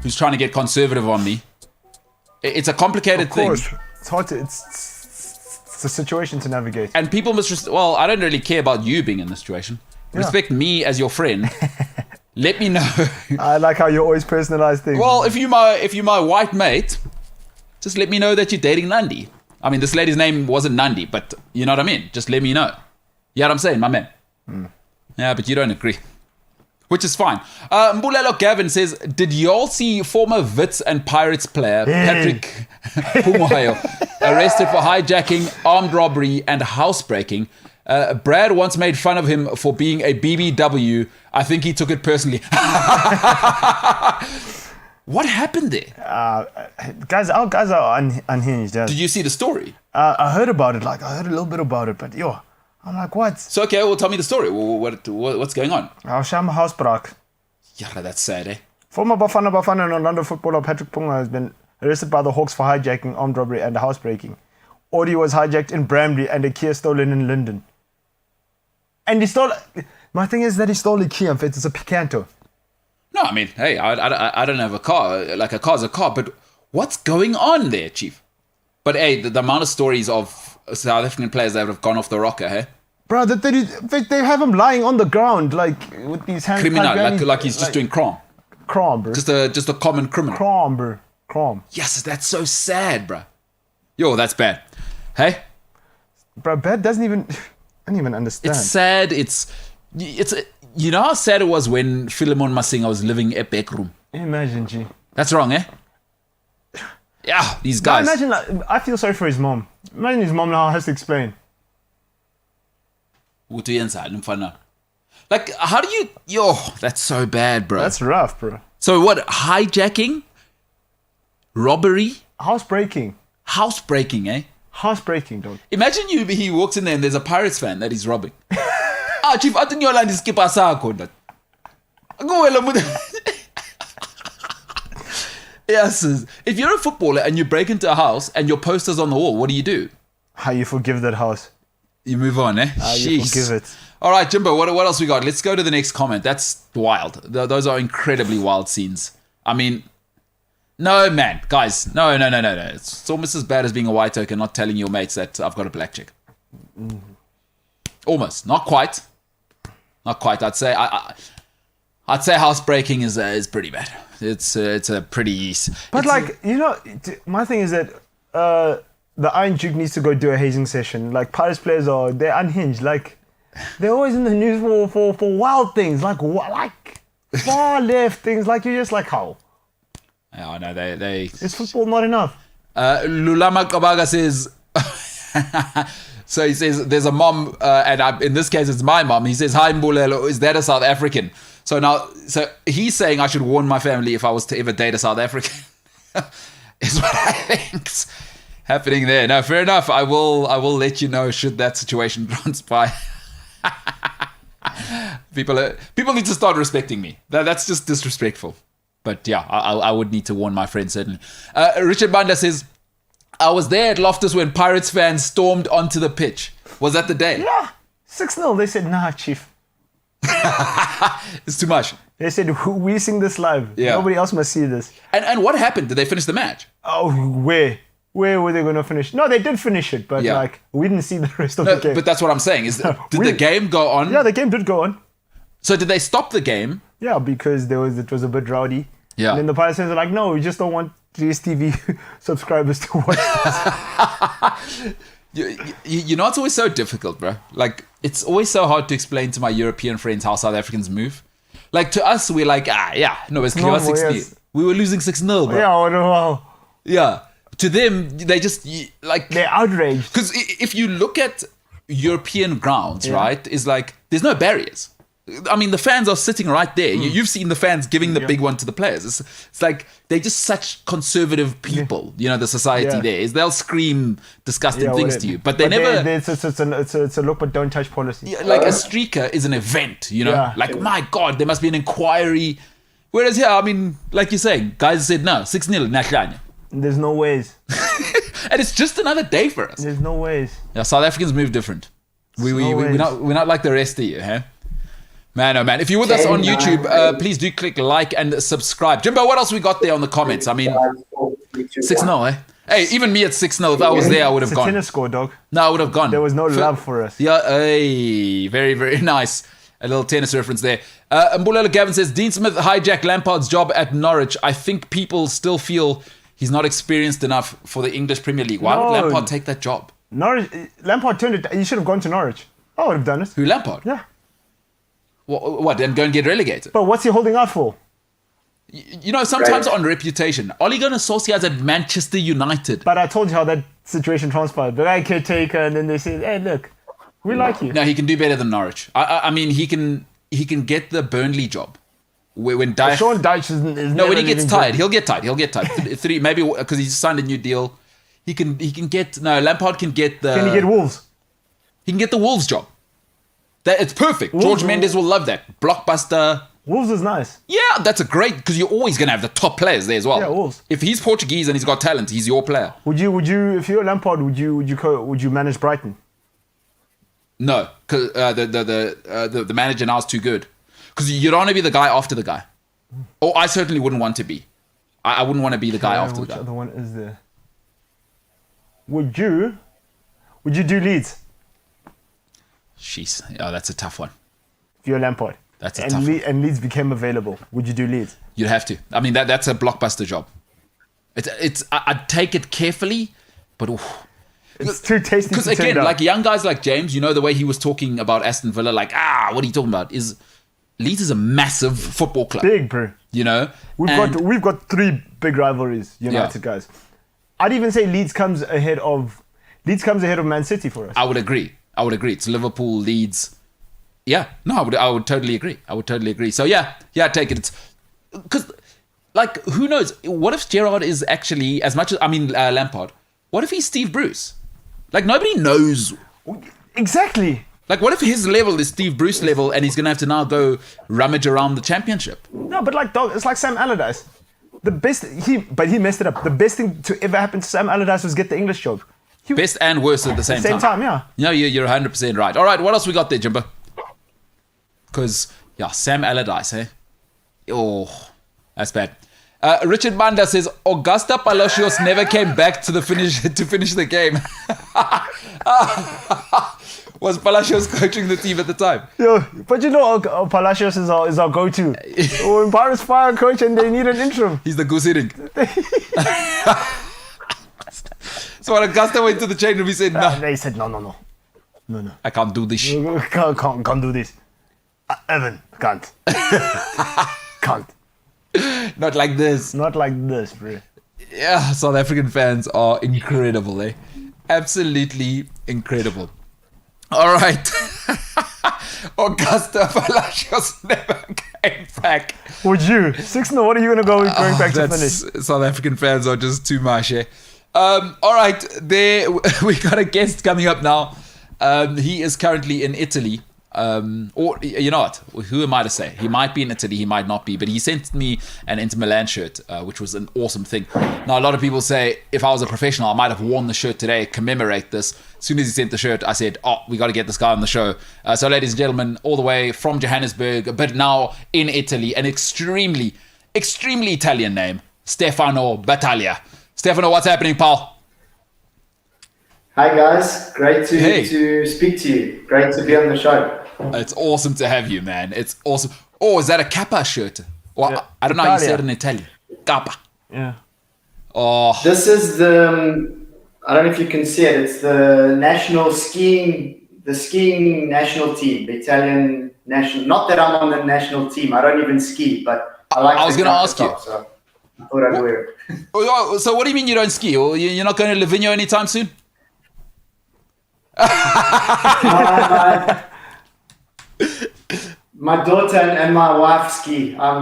who's trying to get conservative on me. It's a complicated thing. Of course. It's hard to... It's a situation to navigate. And people must... Well, I don't really care about you being in this situation. Yeah. Respect me as your friend. let me know. I like how you always personalize things. Well, if you're my white mate, just let me know that you're dating Nandi. I mean, this lady's name wasn't Nandi, but you know what I mean? Just let me know. You know what I'm saying, my man? Yeah, but you don't agree. Which is fine. Mbulelo Gavin says, did y'all see former Wits and Pirates player Patrick Pumoyo arrested for hijacking, armed robbery, and housebreaking? Brad once made fun of him for being a BBW. I think he took it personally. What happened there? Our guys are unhinged. Did you see the story? I heard about it. Like, I heard a little bit about it, but I'm like, what? So, okay, well, tell me the story. What's going on? Our Shama Housebrak. Yeah, that's sad, eh? Former Bafana and Orlando footballer Patrick Punga has been arrested by the Hawks for hijacking, armed robbery, and housebreaking. Audi was hijacked in Bramley and a Kia stolen in Linden. And he stole... My thing is that he stole a Kia. In fact, it's a Picanto. No, I mean, hey, I don't have a car. Like, a car's a car. But what's going on there, Chief? But, hey, the amount of stories of South African players that have gone off the rocker, hey? Bro, they have him lying on the ground, like, with these hands... Criminal, like he's just doing crime. Crime, bro. Just a common criminal. Crime, bro. Crime. Yes, that's so sad, bro. Yo, that's bad. Hey? Bro, bad doesn't even... I don't even understand. It's sad. It's you know how sad it was when Philemon Masinga was living a back room? Imagine, G. That's wrong, eh? Yeah, these guys. Imagine, like, I feel sorry for his mom. Imagine his mom now has to explain. Like, how do you... Yo, that's so bad, bro. That's rough, bro. So what? Hijacking? Robbery? Housebreaking. Housebreaking, eh? Housebreaking, dog. Imagine he walks in there and there's a Pirates fan that he's robbing. Chief, I think you're like this keeper sako. Yes. If you're a footballer and you break into a house and your poster's on the wall, what do? How you forgive that house? You move on, eh? How you forgive it? All right, Jimbo, what else we got? Let's go to the next comment. That's wild. Those are incredibly wild scenes. I mean, no, man. Guys, no. It's almost as bad as being a white token, not telling your mates that I've got a black chick. Almost. Not quite. I'd say housebreaking is pretty bad. It's a pretty... But, my thing is that the Iron Duke needs to go do a hazing session. Like, Pirates players they're unhinged. Like, they're always in the news for wild things. Like far left things. Like, you're just like, how? I know, they... Is football not enough? Lulama Kabaga says... So he says, there's a mom, and in this case, it's my mom. He says, hi, Mbulelo, is that a South African? So he's saying I should warn my family if I was to ever date a South African. Is what I think's happening there. No, fair enough. I will let you know should that situation transpire. People need to start respecting me. That's just disrespectful. But yeah, I would need to warn my friends, certainly. Richard Banda says, I was there at Loftus when Pirates fans stormed onto the pitch. Was that the day? Yeah. 6-0. They said, nah, Chief. It's too much. They said, we sing this live. Yeah. Nobody else must see this. And what happened? Did they finish the match? Oh, where? Where were they going to finish? No, they did finish it, but we didn't see the rest of the game. But that's what I'm saying. Did the game go on? Yeah, the game did go on. So did they stop the game? Yeah, because it was a bit rowdy. Yeah. And then the Pirates fans were like, no, we just don't want GSTV subscribers to watch this. You know, it's always so difficult, bro. Like, it's always so hard to explain to my European friends how South Africans move. Like, to us, we're like, it's clear 6-0. Yes. We were losing 6-0, bro. Yeah, wow. Yeah. To them, they just, like... They're outraged. Because if you look at European grounds, right, it's like, there's no barriers. I mean, the fans are sitting right there. You've seen the fans giving the big one to the players. It's like they're just such conservative people. You know, the society there is they'll scream disgusting things to you, but they never. It's a look but don't touch policy. Like a streaker is an event. You know, my God, there must be an inquiry. Whereas here, I mean, like you're saying, guys said no, 6-0, Naklanya. There's no ways. And it's just another day for us. There's no ways. Yeah, South Africans move different. We're not like the rest of you, huh? Man, oh man. If you're with us on YouTube, please do click like and subscribe. Jimbo, what else we got there on the comments? I mean, 6-0, eh? Hey, even me at 6-0, if I was there, I would have gone. It's a tennis score, dog. No, I would have gone. There was no love for us. Yeah, hey, very, very nice. A little tennis reference there. Mbulelo Gavin says, Dean Smith hijacked Lampard's job at Norwich. I think people still feel he's not experienced enough for the English Premier League. Why would Lampard take that job? Lampard turned it. He should have gone to Norwich. I would have done it. Who, Lampard? Yeah. What, and go and get relegated? But what's he holding out for? You know, sometimes on reputation, Ole Gunnar Solskjaer's at Manchester United. But I told you how that situation transpired. The guy caretaker, and then they said, hey, look, we like you. No, he can do better than Norwich. I mean, he can get the Burnley job. When Dyche, Sean Dyche is no, when he gets tired, he'll get tired. Three, maybe because he's signed a new deal. He can get Lampard can get the. Can he get Wolves? He can get the Wolves job. It's perfect. George Mendes will love that. Blockbuster. Wolves is nice. Yeah, that's a great, because you're always going to have the top players there as well. Yeah, Wolves. If he's Portuguese and he's got talent, he's your player. Would you, if you're Lampard, would you manage Brighton? No, because the manager now is too good. Because you don't want to be the guy after the guy. Or I certainly wouldn't want to be. I wouldn't want to be the guy after the guy. Which other one is there? Would you do Leeds? Jeez, oh, that's a tough one. If you're Lampard. That's a tough one. And Leeds became available. Would you do Leeds? You'd have to. I mean, that's a blockbuster job. I'd take it carefully, but it's too tasty. Because again, like young guys like James, you know the way he was talking about Aston Villa, like what are you talking about? Leeds is a massive football club. Big, bro. You know, we've got three big rivalries. United guys. I'd even say Leeds comes ahead of Man City for us. I would agree. It's Liverpool, Leeds. Yeah, no, I would totally agree. So yeah, take it. It's because, like, who knows? What if Gerrard is actually as much as Lampard? What if he's Steve Bruce? Like, nobody knows. Exactly. Like, what if his level is Steve Bruce level, and he's gonna have to now go rummage around the championship? No, but like, dog, it's like Sam Allardyce. He messed it up. The best thing to ever happen to Sam Allardyce was get the English job. Best and worst at the same time. Yeah. No, you're 100% right. All right, what else we got there, Jimbo? Because, Sam Allardyce, eh? Oh, that's bad. Richard Manda says, Augusta Palacios never came back to finish the game. Was Palacios coaching the team at the time? Yeah, but you know, Palacios is our go-to. When Pirates fire a coach and they need an interim. He's the goose hitting. So when Augusta went to the change room, he said, no. They said, no. I can't do this. Can't do this. Evan, can't. Can't. Not like this. Not like this, bro. Yeah, South African fans are incredible, eh? Absolutely incredible. All right. Augusta Palacios never came back. Would you? 6-0, what are you going to go with going back to finish? South African fans are just too much, eh? All right, there we got a guest coming up now. He is currently in Italy. Or you know what? Who am I to say? He might be in Italy, he might not be. But he sent me an Inter Milan shirt, which was an awesome thing. Now, a lot of people say if I was a professional, I might have worn the shirt today, commemorate this. As soon as he sent the shirt, I said, we got to get this guy on the show. So, ladies and gentlemen, all the way from Johannesburg, but now in Italy, an extremely, extremely Italian name, Stefano Battaglia. Stefano, what's happening, pal? Hi guys, great to speak to you. Great to be on the show. It's awesome to have you, man. It's awesome. Oh, is that a Kappa shirt? Well, yeah. I don't know how you say it in Italian. Kappa. Yeah. Oh. This is the, I don't know if you can see it, it's the skiing national team, the Italian national, not that I'm on the national team, I don't even ski, but I was going to ask you. So I thought I'd wear it. So what do you mean you don't ski? You're not going to Livigno anytime soon? My daughter and my wife ski. I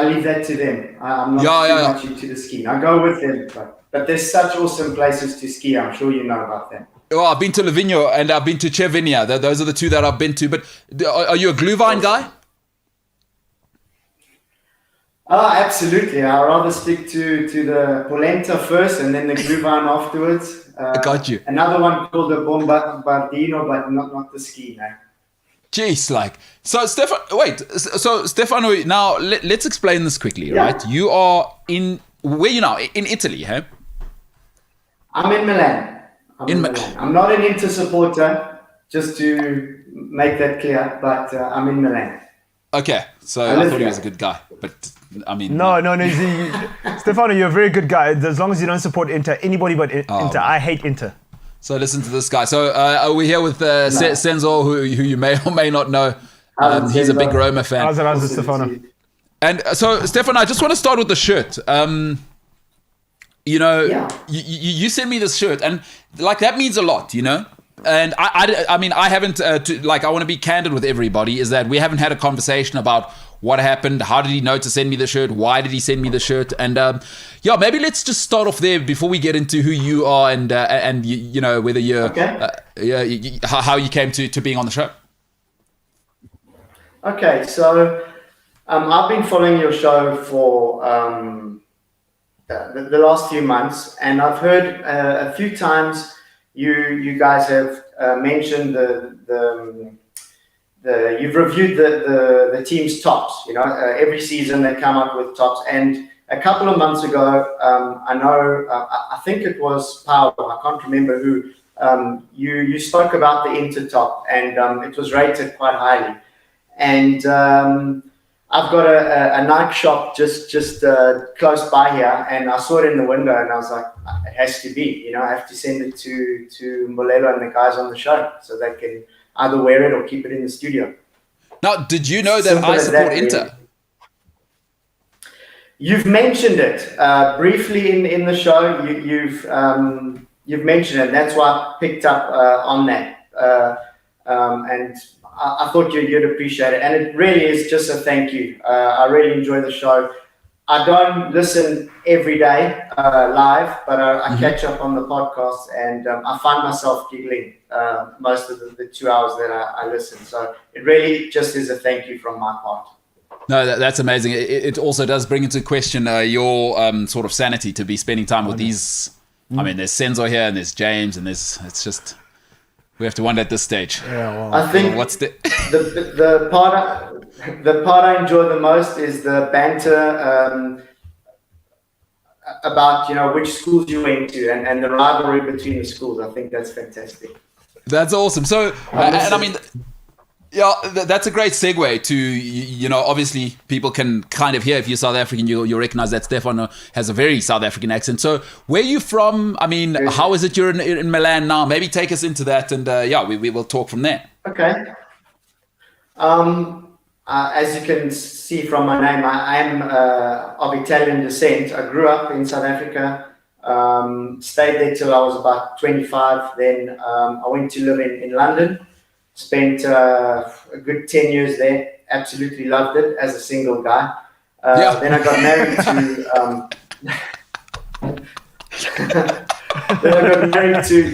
leave that to them. I'm not too much into the skiing. I go with them, but there's such awesome places to ski. I'm sure you know about them. Oh, I've been to Livigno and I've been to Cervinia. Those are the two that I've been to. But are you a Glühwein guy? Oh, absolutely. I'd rather stick to the polenta first and then the Glühwein afterwards. I got you. Another one called the Bombardino, but not the ski, man. Jeez, so Stefano, now let's explain this quickly, right? You are where you now? In Italy, huh? I'm in Milan. I'm in Milan. I'm not an Inter supporter. just to make that clear. But I'm in Milan. Okay, so I thought he was a good guy, but I mean... No. Stefano, you're a very good guy. As long as you don't support Inter, anybody but Inter. I hate Inter. So listen to this guy. So we're here with Senzo, who you may or may not know. He's a big Roma fan. How's it, Stefano? And so, Stefano, I just want to start with the shirt. You sent me this shirt, and like that means a lot, you know. And I mean, I haven't I want to be candid with everybody. Is that we haven't had a conversation about what happened? How did he know to send me the shirt? Why did he send me the shirt? And maybe let's just start off there before we get into who you are and you know whether you're how you came to being on the show. Okay, so I've been following your show for the last few months, and I've heard a few times you guys have mentioned you've reviewed the team's tops. You know, every season they come up with tops, and a couple of months ago, I think it was Paolo, I can't remember who. You spoke about the Inter top, and it was rated quite highly. And I've got a Nike shop just close by here, and I saw it in the window, and I was like, it has to be, you know, I have to send it to Molelo and the guys on the show so they can either wear it or keep it in the studio. Now, did you know that I support Inter? You've mentioned it briefly in the show. You've mentioned it, and that's why I picked up on that. And I thought you'd appreciate it, and it really is just a thank you. I really enjoy the show. I don't listen every day live, but I catch up on the podcast, and I find myself giggling most of the 2 hours that I listen. So it really just is a thank you from my part. No, that's amazing. It also does bring into question your sort of sanity to be spending time with these. I mean, there's Senzo here, and there's James, and it's just... We have to wonder at this stage. Yeah, well, I think what's the part I enjoy the most is the banter about, you know, which schools you went to and the rivalry between the schools. I think that's fantastic. That's awesome. So, and I mean, yeah, that's a great segue to, you know, obviously people can kind of hear, if you're South African, you'll recognize that Stefano has a very South African accent. So where are you from? I mean, how is it you're in Milan now? Maybe take us into that, and we will talk from there. Okay. As you can see from my name, I am of Italian descent. I grew up in South Africa, stayed there till I was about 25. Then I went to live in London. Spent a good 10 years there. Absolutely loved it as a single guy. Then I got married to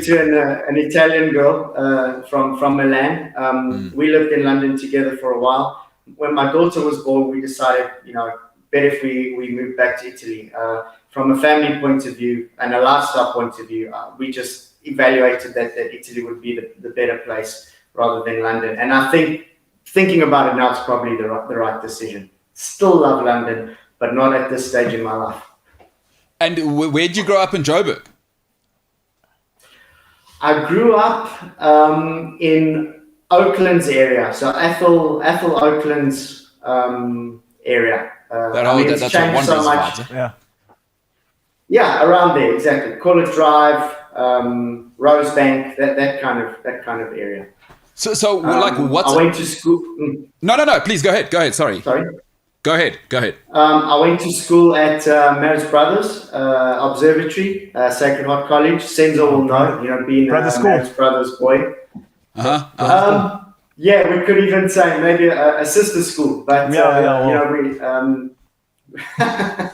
an Italian girl from Milan. We lived in London together for a while. When my daughter was born, we decided, you know, better if we moved back to Italy. From a family point of view and a lifestyle point of view, we just evaluated that Italy would be the better place rather than London. And I think, thinking about it now, it's probably the right decision. Still love London, but not at this stage in my life. And where did you grow up in Joburg? I grew up in Oakland's area, so Ethel Oakland's area. That's changed so much. Yeah. Yeah, around there, exactly. College Drive, Rosebank, that kind of area. So like, what's... I went to school... No, please, go ahead, sorry. Go ahead. I went to school at Marist Brothers Observatory, Sacred Heart College. Senzo will know, you know, being a Marist Brothers boy. Yeah, we could even say maybe a sister school, but you know,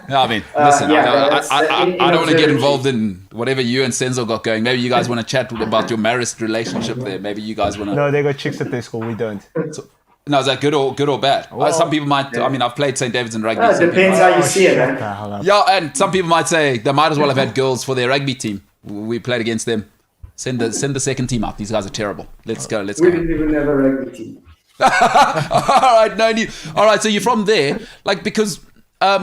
I mean, listen, I don't want to get involved in whatever you and Senzo got going. Maybe you guys want to chat about your Marist relationship there. Maybe you guys want to... No, they got chicks at their school. We don't. So, no, is that good or bad? Well, some people might... I mean, I've played St. David's in rugby. It depends how you see it, man. Yeah, and some people might say they might as well have had girls for their rugby team. We played against them. Send the second team out. These guys are terrible. Let's go. We didn't even have a rugby team. All right, no need. All right, so you're from there. Like, because...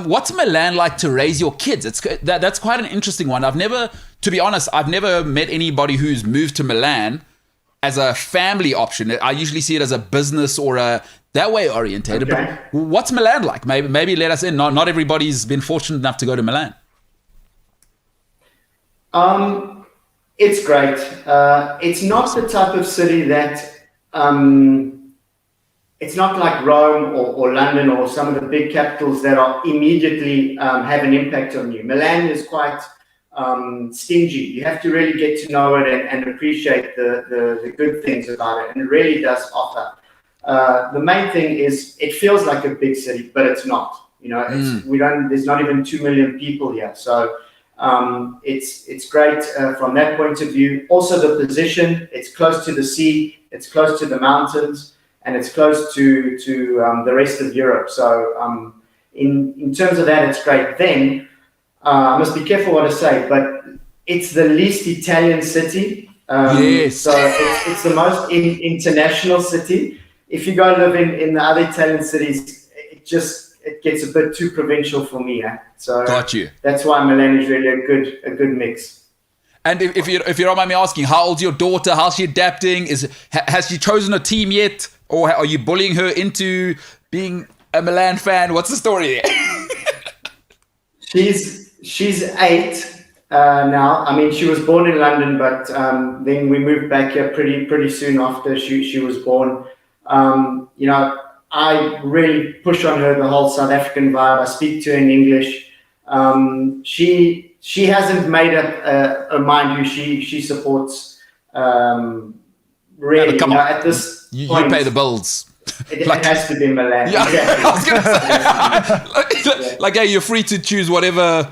what's Milan like to raise your kids? That's quite an interesting one. To be honest, I've never met anybody who's moved to Milan as a family option. I usually see it as a business or a that way orientated. Okay. But what's Milan like? Maybe let us in. Not everybody's been fortunate enough to go to Milan. It's great. It's not the type of city that it's not like Rome or London or some of the big capitals that are immediately have an impact on you. Milan is quite stingy. You have to really get to know it and appreciate the good things about it, and it really does offer. The main thing is it feels like a big city, but it's not. There's not even 2 million people here, so it's great from that point of view. Also, the position, it's close to the sea, it's close to the mountains, and it's close to the rest of Europe. So in terms of that, it's great. Then I must be careful what I say, but it's the least Italian city. Yes. So it's the most international city. If you go live in the other Italian cities, it gets a bit too provincial for me. So Got you. That's why Milan is really a good mix. And if you don't mind me asking, how old's your daughter? How's she adapting? Has she chosen a team yet, or are you bullying her into being a Milan fan? What's the story there? She's 8 now. I mean, she was born in London, but then we moved back here pretty soon after she was born. I really push on her the whole South African vibe. I speak to her in English. She hasn't made up a mind who she supports. Really, come on. At this point, you pay the bills. It has to be Milan. Yeah, Exactly. I was gonna say, like, hey, you're free to choose whatever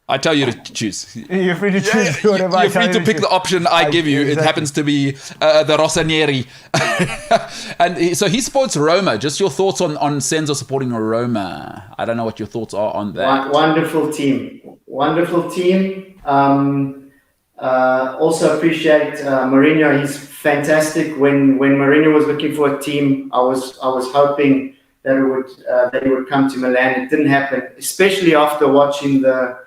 I tell you to choose. You're free to choose whatever I You're tell free you to pick the option I give you. Exactly. It happens to be the Rossinieri. And so he supports Roma. Just your thoughts on Senzo supporting Roma. I don't know what your thoughts are on that. Wonderful team. Also appreciate Mourinho. He's fantastic. When Mourinho was looking for a team, I was hoping that he would come to Milan. It didn't happen, especially after watching the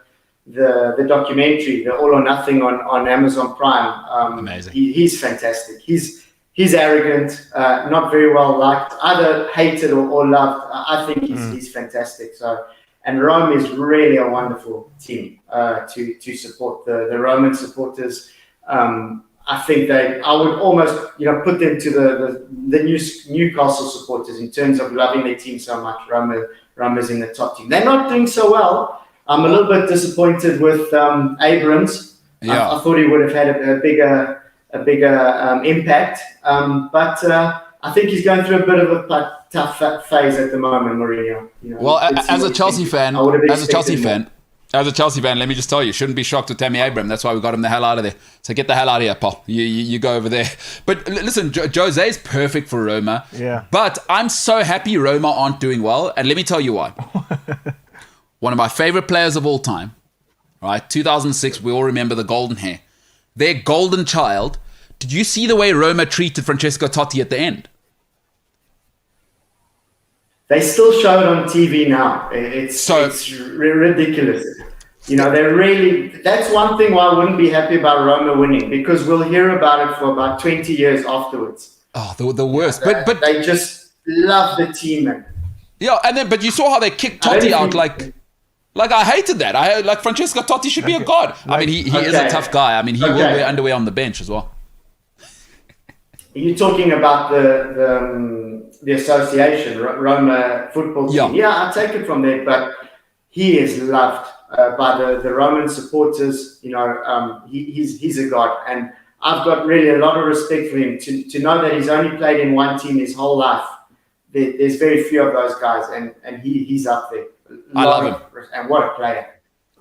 documentary, the All or Nothing on Amazon Prime. Amazing. He's fantastic. He's arrogant, not very well liked, either hated or loved. I think he's fantastic. So, and Rome is really a wonderful team to support. The Roman supporters, I think I would almost put them to the Newcastle supporters in terms of loving their team so much. Roma's in the top team. They're not doing so well. I'm a little bit disappointed with Abrams. Yeah. I thought he would have had a bigger impact, but I think he's going through a bit of a tough phase at the moment, Mourinho. Well, as a Chelsea fan, let me just tell you, shouldn't be shocked with Tammy Abraham. That's why we got him the hell out of there. So get the hell out of here, Paul. You go over there. But listen, Jose is perfect for Roma. Yeah. But I'm so happy Roma aren't doing well, and let me tell you why. One of my favorite players of all time, right? 2006, we all remember the golden hair. Their golden child. Did you see the way Roma treated Francesco Totti at the end? They still show it on TV now. It's ridiculous. They're really. That's one thing why I wouldn't be happy about Roma winning, because we'll hear about it for about 20 years afterwards. Oh, the worst. But they just love the team. But you saw how they kicked Totti out like I hated that. Like Francesco Totti should be a god. I mean, he is a tough guy. I mean, he will wear underwear on the bench as well. You're talking about the association, Roma football team. Yeah, I take it from there, but he is loved by the Roman supporters. He's a god, and I've got really a lot of respect for him. To know that he's only played in one team his whole life. There's very few of those guys, and he's up there. I love him. And what a player.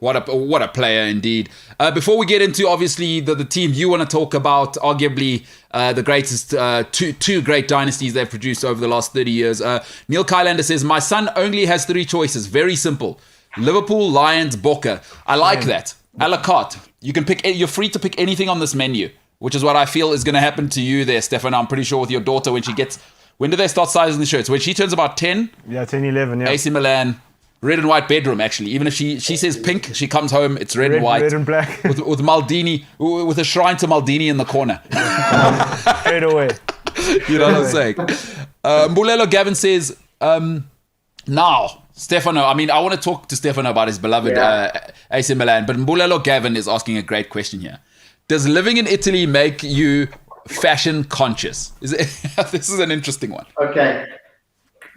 What a player indeed. Before we get into obviously the team you want to talk about, arguably the greatest two great dynasties they've produced over the last 30 years. Neil Kylander says, my son only has 3 choices. Very simple. Liverpool, Lions, Boca. I like that. A la carte. You're free to pick anything on this menu, which is what I feel is going to happen to you there, Stefan. I'm pretty sure with your daughter when do they start sizing the shirts? When she turns about 10? Yeah, 10, 11, yeah. AC Milan. red and white bedroom, actually. Even if she says pink, she comes home, it's red and white. Red and black. With Maldini, with a shrine to Maldini in the corner. Straight away. You know what I'm saying? Mbulelo Gavin says, now, Stefano, I mean, I want to talk to Stefano about his beloved AC Milan, but Mbulelo Gavin is asking a great question here. Does living in Italy make you fashion conscious? This is an interesting one. Okay.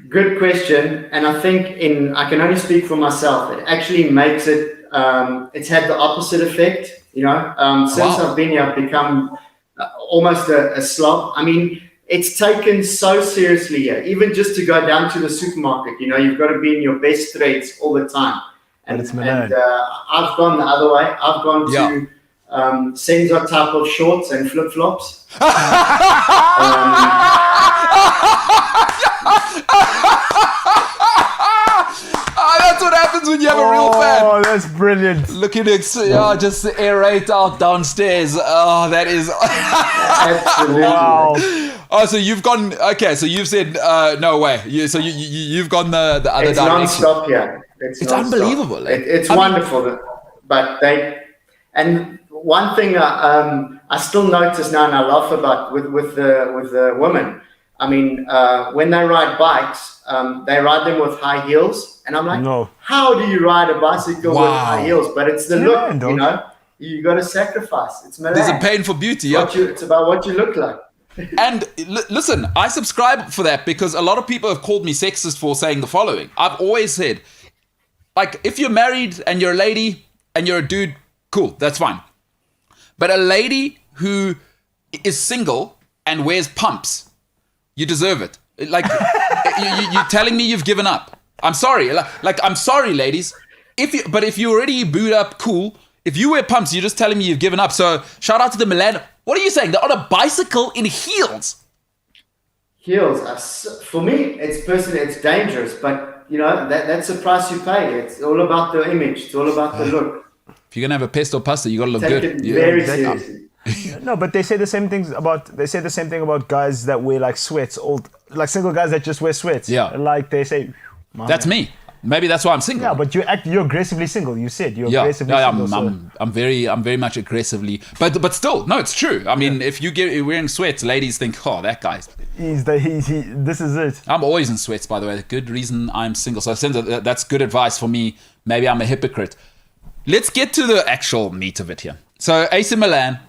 Good question. And I think I can only speak for myself. It actually makes it, it's had the opposite effect, you know. Since I've been here, I've become almost a slob. I mean, it's taken so seriously here. Even just to go down to the supermarket, you know, you've got to be in your best threads all the time. And I've gone the other way. I've gone to Senzo type of shorts and flip-flops. That's what happens when you have a real fan. Oh, that's brilliant. Looking to just aerate out downstairs. Oh, that is... Absolutely. Wow. Oh, so you've gone... Okay, so you've said, no way. You've gone the other it's direction. It's non-stop here. It's unbelievable. It's wonderful. But and one thing I still notice now and I laugh about with the women. I mean, when they ride bikes, they ride them with high heels. And I'm like, no. How do you ride a bicycle with high heels? But it's the look, you know. You got to sacrifice. It's Milan. There's a pain for beauty. Yeah. It's about what you look like. And listen, I subscribe for that because a lot of people have called me sexist for saying the following. I've always said, like, if you're married and you're a lady and you're a dude, cool, that's fine. But a lady who is single and wears pumps, you deserve it. Like, you're telling me you've given up. I'm sorry. Like, I'm sorry, ladies. But if you already booed up, cool. If you wear pumps, you're just telling me you've given up. So shout out to the Milan. What are you saying? They're on a bicycle in heels. Heels, for me, it's dangerous. But, you know, that's the price you pay. It's all about the image. It's all about the look. If you're gonna have a pesto pasta, you gotta look Take good. it very seriously. No, but they say the same thing about guys that wear like sweats, like single guys that just wear sweats. Yeah. Like they say, that's me. Maybe that's why I'm single. Yeah, but you're aggressively single. You said you're aggressively single. I'm very much aggressively, but still, no, it's true. I mean, if you're wearing sweats, ladies think, oh, that guy's. This is it. I'm always in sweats, by the way. Good reason I'm single. So that's good advice for me. Maybe I'm a hypocrite. Let's get to the actual meat of it here. So AC Milan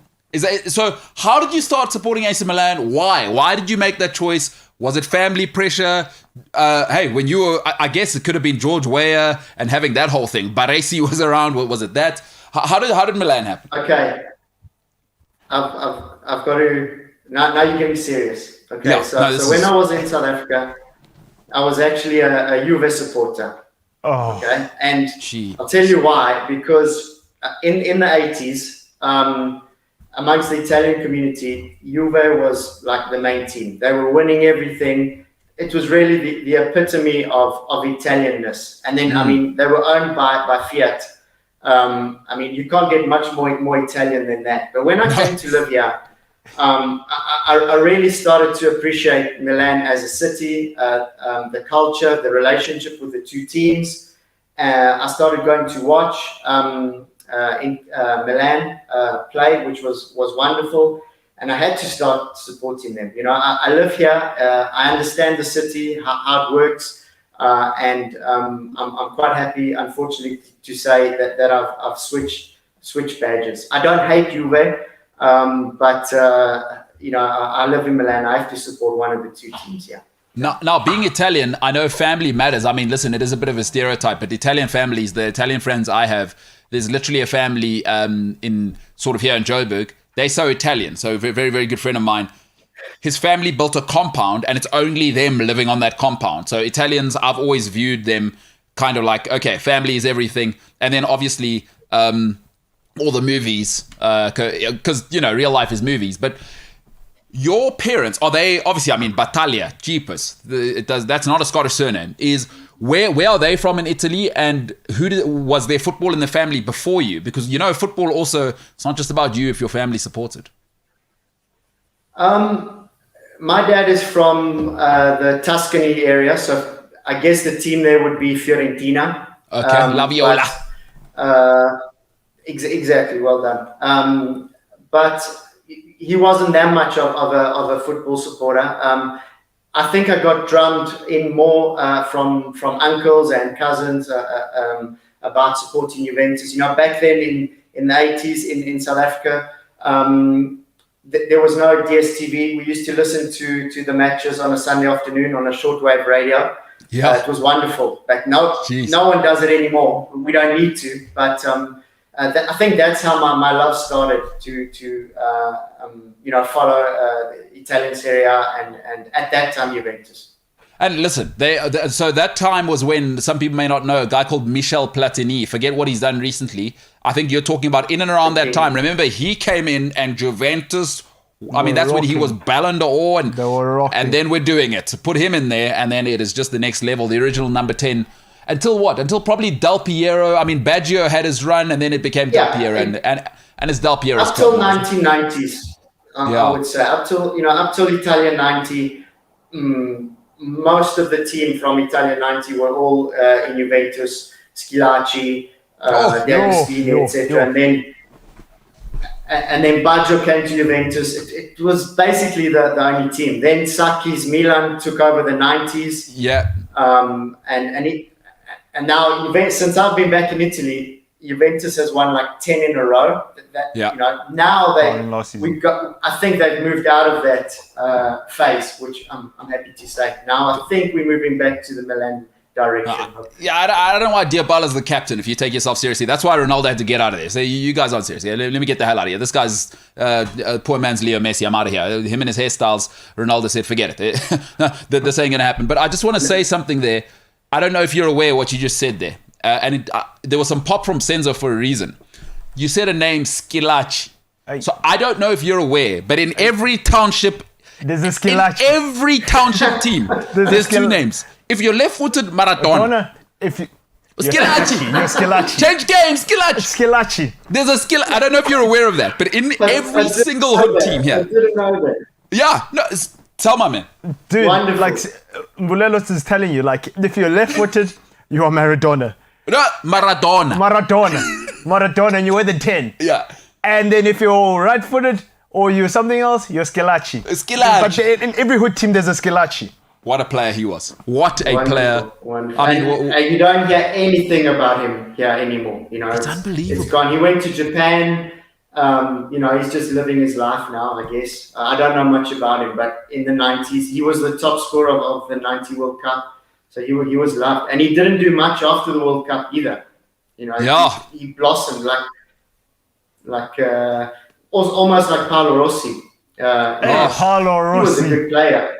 so how did you start supporting AC Milan? Why did you make that choice? Was it family pressure? Hey, when you were, I guess it could have been George Weah and having that whole thing. Baresi was around. Was it that? How did Milan happen? Okay, I've got to now. You're getting serious. Okay, Yeah, so when I was in South Africa, I was actually a Juve supporter. Oh. Okay, and Gee. I'll tell you why. Because in the 80s, amongst the Italian community, Juve was like the main team. They were winning everything. It was really the epitome of Italianness. And then, I mean, they were owned by Fiat. I mean, you can't get much more Italian than that. But when I came to live here, I really started to appreciate Milan as a city, the culture, the relationship with the two teams. I started going to watch in Milan play, which was wonderful, and I had to start supporting them. You know, I live here, I understand the city, how it works, and I'm quite happy, unfortunately, to say that I've switched badges. I don't hate Juve, but you know, I live in Milan. I have to support one of the two teams here. Now, being Italian, I know family matters. I mean, listen, it is a bit of a stereotype, but Italian families, the Italian friends I have, there's literally a family in sort of here in Joburg. They're so Italian. So a very, very good friend of mine, his family built a compound and it's only them living on that compound. So Italians, I've always viewed them kind of like, okay, family is everything. And then obviously all the movies, because, you know, real life is movies. But your parents, are they, obviously, I mean, Battaglia, Jeepers, that's not a Scottish surname, where are they from in Italy, and was there football in the family before you? Because, you know, football also, it's not just about you if your family supports it. My dad is from the Tuscany area, so I guess the team there would be Fiorentina. Okay, Laviola. Exactly, well done. But he wasn't that much of a football supporter. I think I got drummed in more from uncles and cousins about supporting Juventus. Back then in the 80s in South Africa, there was no DSTV. We used to listen to the matches on a Sunday afternoon on a shortwave radio. Yeah, it was wonderful. But no one does it anymore. We don't need to. But I think that's how my love started to follow Italian Serie A and at that time Juventus. And listen, so that time was when, some people may not know, a guy called Michel Platini, forget what he's done recently. I think you're talking about in and around that time. Remember, he came in and Juventus, that's when he was Ballon d'Or, and then we're doing it. Put him in there, and then it is just the next level, the original number 10. Until what? Until probably Del Piero. Baggio had his run, and then it became Del Piero, and it's Del Piero's up till 1990s. I would say up till Italia 90. Most of the team from Italia 90 were all in Juventus, Schilacci, D'Agostini, etc. And then Baggio came to Juventus. It was basically the only team. Then Sacchi's Milan took over the 90s. Yeah. And now since I've been back in Italy, Juventus has won like 10 in a row. Now I think they've moved out of that phase, which I'm happy to say. Now I think we're moving back to the Milan direction. I don't know why Dybala's the captain if you take yourself seriously. That's why Ronaldo had to get out of there. So you guys aren't serious. Let me get the hell out of here. This guy's poor man's Leo Messi. I'm out of here. Him and his hairstyles, Ronaldo said, forget it. This ain't going to happen. But I just want to say something there. I don't know if you're aware of what you just said there. There was some pop from Senzo for a reason. You said a name, Schilacci. So I don't know if you're aware, but in every township, there's a Schilacci. In every township team, there's two names. If you're left-footed, Maradona. If you Schilacci. You're Schilacci. Change game, Schilacci. Schilacci. There's a skill. I don't know if you're aware of that, but in every single hood team here. I didn't know that. Yeah, no, tell my man. Dude, Wonderful. like Mulelos is telling you, like if you're left-footed, you are Maradona. No, Maradona, and you wear the 10. Yeah. And then if you're right-footed or you're something else, you're Schilacci. Schilacci. But in every hood team, there's a Schilacci. What a player he was. What a player. Wonderful. You don't hear anything about him here anymore. It's unbelievable. It's gone. He went to Japan. He's just living his life now, I guess. I don't know much about him, but in the 90s, he was the top scorer of the 90 World Cup. So he was loved. And he didn't do much after the World Cup either. He blossomed almost like Paolo Rossi. Paolo Rossi. He was a good player.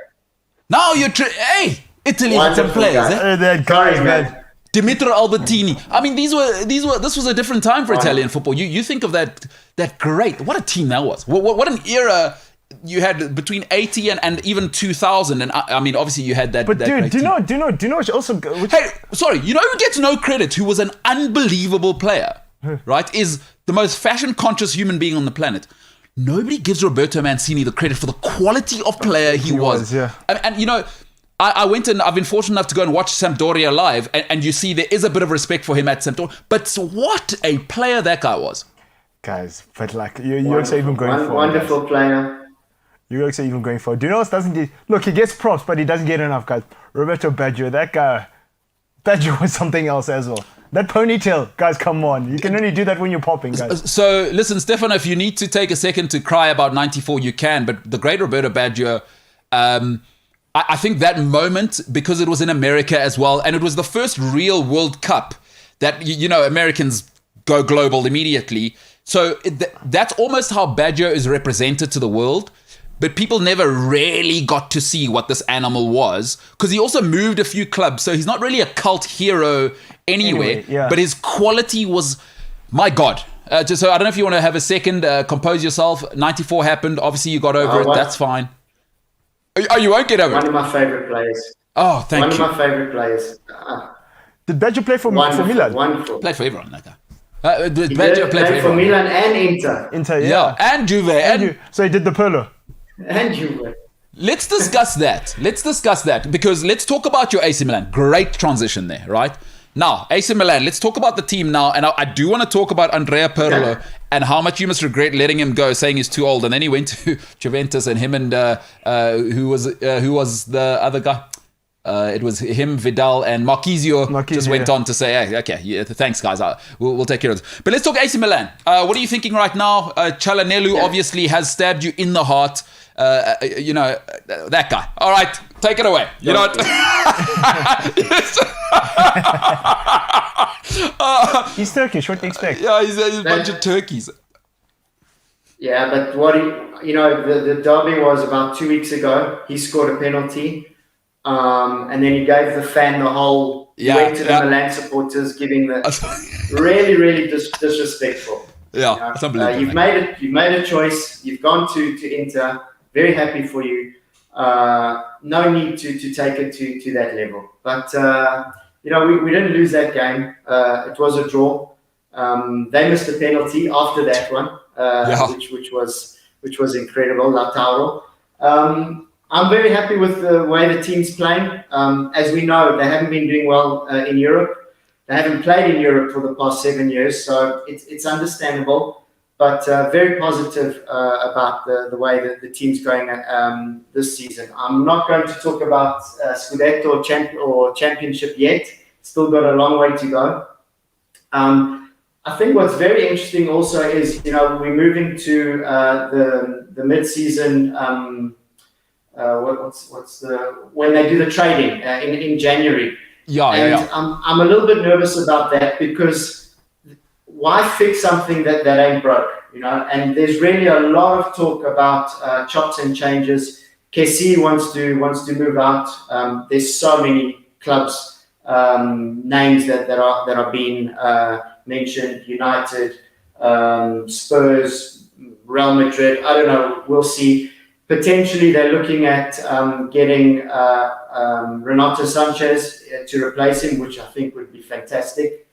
Now Italy had some players. That guy, man. Dimitro Albertini. This was a different time for Italian football. You think of that great, what a team that was. What an era you had between 80 and even 2000. And obviously you had that. But that dude, do you know which also? Hey, sorry, who gets no credit, who was an unbelievable player, right? Is the most fashion conscious human being on the planet. Nobody gives Roberto Mancini the credit for the quality of player he was. Yeah. And I went and I've been fortunate enough to go and watch Sampdoria live, and you see there is a bit of respect for him at Sampdoria. But what a player that guy was. Guys, but like you're actually even going for wonderful player. You're actually even going for. Do you know what doesn't get? Look, he gets props, but he doesn't get enough, guys. Roberto Baggio, that guy. Baggio was something else as well. That ponytail, guys, come on. You can only do that when you're popping, guys. So, listen, Stefano, if you need to take a second to cry about 94, you can. But the great Roberto Baggio, I think that moment, because it was in America as well, and it was the first real World Cup that, Americans go global immediately. So that's almost how Baggio is represented to the world. But people never really got to see what this animal was, because he also moved a few clubs. So he's not really a cult hero anyway, yeah. But his quality was, my God. So I don't know if you want to have a second, compose yourself. 94 happened. Obviously, you got over it. That's fine. Oh, you won't get over One it? of my favorite players. Oh, thank you. One of my favorite players. Did Baggio play for Milan? Wonderful. Played for everyone, that guy. He played for Milan and Inter. Inter, yeah. And Juve. So he did the Pirlo. And Juve. Let's discuss that. Because let's talk about your AC Milan. Great transition there, right? Now, AC Milan, let's talk about the team now. And I do want to talk about Andrea Pirlo and how much you must regret letting him go, saying he's too old. And then he went to Juventus, and him and who was the other guy? It was him, Vidal, and Marquisio just went on to say, hey, okay, yeah, thanks, guys. We'll take care of this. But let's talk AC Milan. What are you thinking right now? Chalanelu obviously has stabbed you in the heart. That guy. All right, take it away. You know what? He's Turkish. What do you expect? Yeah, he's a bunch of turkeys. Yeah, but the derby was about 2 weeks ago. He scored a penalty. And then he gave the fan the whole, went to the Milan supporters, giving the really, really disrespectful. Yeah, it's unbelievable. You've made a choice. You've gone to Inter. Very happy for you. No need to take it to that level. But we didn't lose that game. It was a draw. They missed a penalty after that one, which was incredible. Lautaro. I'm very happy with the way the team's playing. As we know, they haven't been doing well in Europe. They haven't played in Europe for the past 7 years, so it's understandable. But very positive about the way that the team's going this season. I'm not going to talk about Scudetto or Championship yet. Still got a long way to go. I think what's very interesting also is, we're moving to the mid-season. When they do the trading in January. I'm a little bit nervous about that, because why fix something that ain't broke, and there's really a lot of talk about chops and changes. Kessie wants to move out. There's so many clubs names that are being mentioned: United, Spurs, Real Madrid. I don't know, we'll see. Potentially, they're looking at getting Renato Sanchez to replace him, which I think would be fantastic.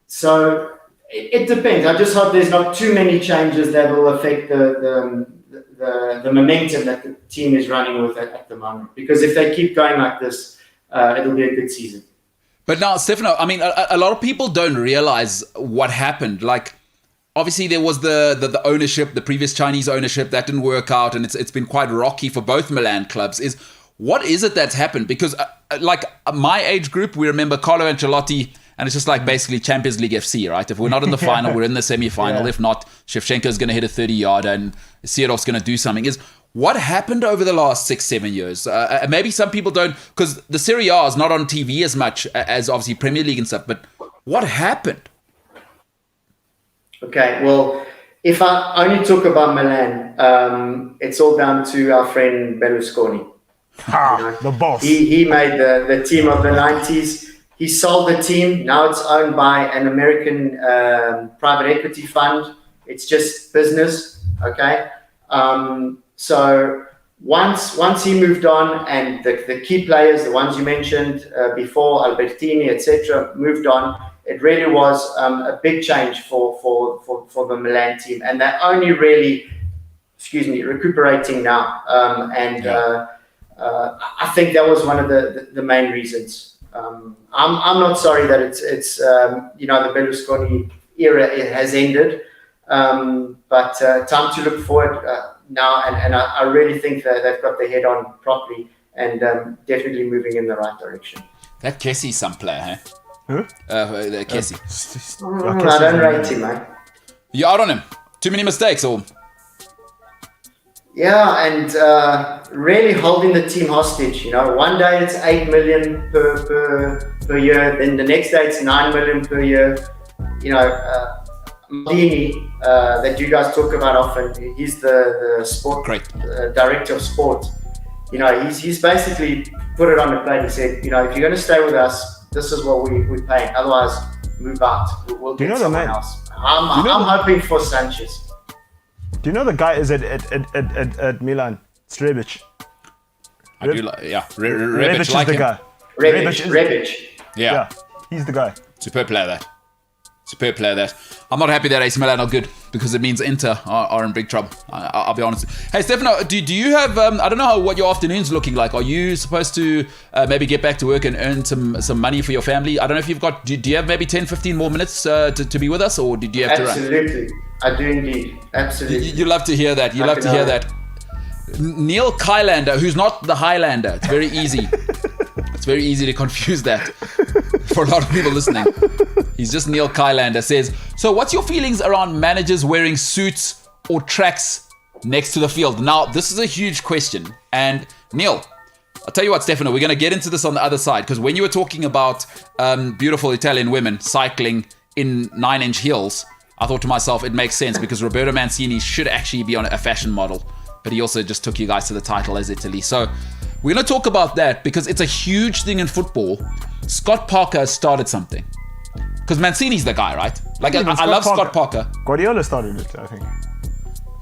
So it depends. I just hope there's not too many changes that will affect the momentum that the team is running with at the moment. Because if they keep going like this, it'll be a good season. But now, Stefano, I mean, a lot of people don't realize what happened. Like, obviously, there was the ownership, the previous Chinese ownership, that didn't work out, and it's been quite rocky for both Milan clubs. What is it that's happened? Because, my age group, we remember Carlo Ancelotti, and it's just like basically Champions League FC, right? If we're not in the final, we're in the semi-final. If not, Shevchenko is going to hit a 30-yarder, and Seedorf's going to do something. What happened over the last 6-7 years? Maybe some people don't, because the Serie A is not on TV as much as obviously Premier League and stuff, but what happened? Okay, well, if I only talk about Milan, it's all down to our friend Berlusconi. The boss. He made the team of the 90s. He sold the team. Now it's owned by an American private equity fund. It's just business, okay? So once he moved on, and the key players, the ones you mentioned before, Albertini, etc., moved on, it really was a big change for the Milan team, and they're only really, recuperating now. I think that was one of the main reasons. I'm not sorry that it's the Berlusconi era has ended, but time to look forward now, and I really think that they've got their head on properly and definitely moving in the right direction. That Kessie's some player, huh? Who? Kessie. I don't rate him, man. You out on him? Too many mistakes, or? Yeah, and really holding the team hostage. One day it's 8 million per year, then the next day it's 9 million per year. Maldini, that you guys talk about often, he's the sport director of sport. He's basically put it on the plate. He said, if you're going to stay with us, this is what we're paying. Otherwise, move out. We'll get someone else. I'm hoping for Sanchez. Do you know the guy is at Milan? It's Rebic. I do like, Rebic Rebic is like the him. guy. Rebic. Yeah, he's the guy. Superb player, that. Superb player that. I'm not happy that AC Milan are good because it means Inter are in big trouble. I'll be honest. Hey, Stefano, do you have, I don't know what your afternoon's looking like. Are you supposed to maybe get back to work and earn some money for your family? I don't know if you've got, do you have maybe 10, 15 more minutes to be with us, or did you have to run? Absolutely. I do indeed. Absolutely. You love to hear that. You love to hear that. Neil Kylander, who's not the Highlander. It's very easy. It's very easy to confuse that for a lot of people listening. He's just Neil Kylander says, so what's your feelings around managers wearing suits or tracks next to the field? Now, this is a huge question. And Neil, I'll tell you what, Stefano, we're going to get into this on the other side, because when you were talking about beautiful Italian women cycling in 9-inch heels, I thought to myself, it makes sense because Roberto Mancini should actually be on a fashion model, but he also just took you guys to the title as Italy. So we're going to talk about that because it's a huge thing in football. Scott Parker has started something. Because Mancini's the guy, right? Like, I love Scott Parker. Guardiola started it, I think.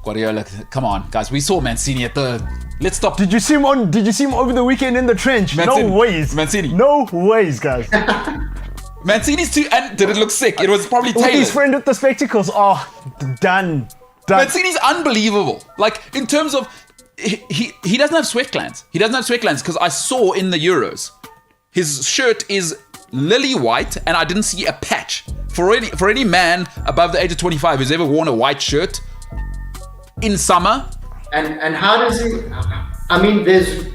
Guardiola, come on, guys. We saw Mancini at the... Let's stop. Did you see him over the weekend in the trench? Mancini. No ways. Mancini. No ways, guys. Mancini's too... And did it look sick? It was probably With tailored. his friend with the spectacles. Oh, done. Mancini's unbelievable. Like, in terms of... He doesn't have sweat glands. He doesn't have sweat glands because I saw in the Euros, his shirt is lily white and I didn't see a patch. For any man above the age of 25 who's ever worn a white shirt in summer. And how does he? I mean, there's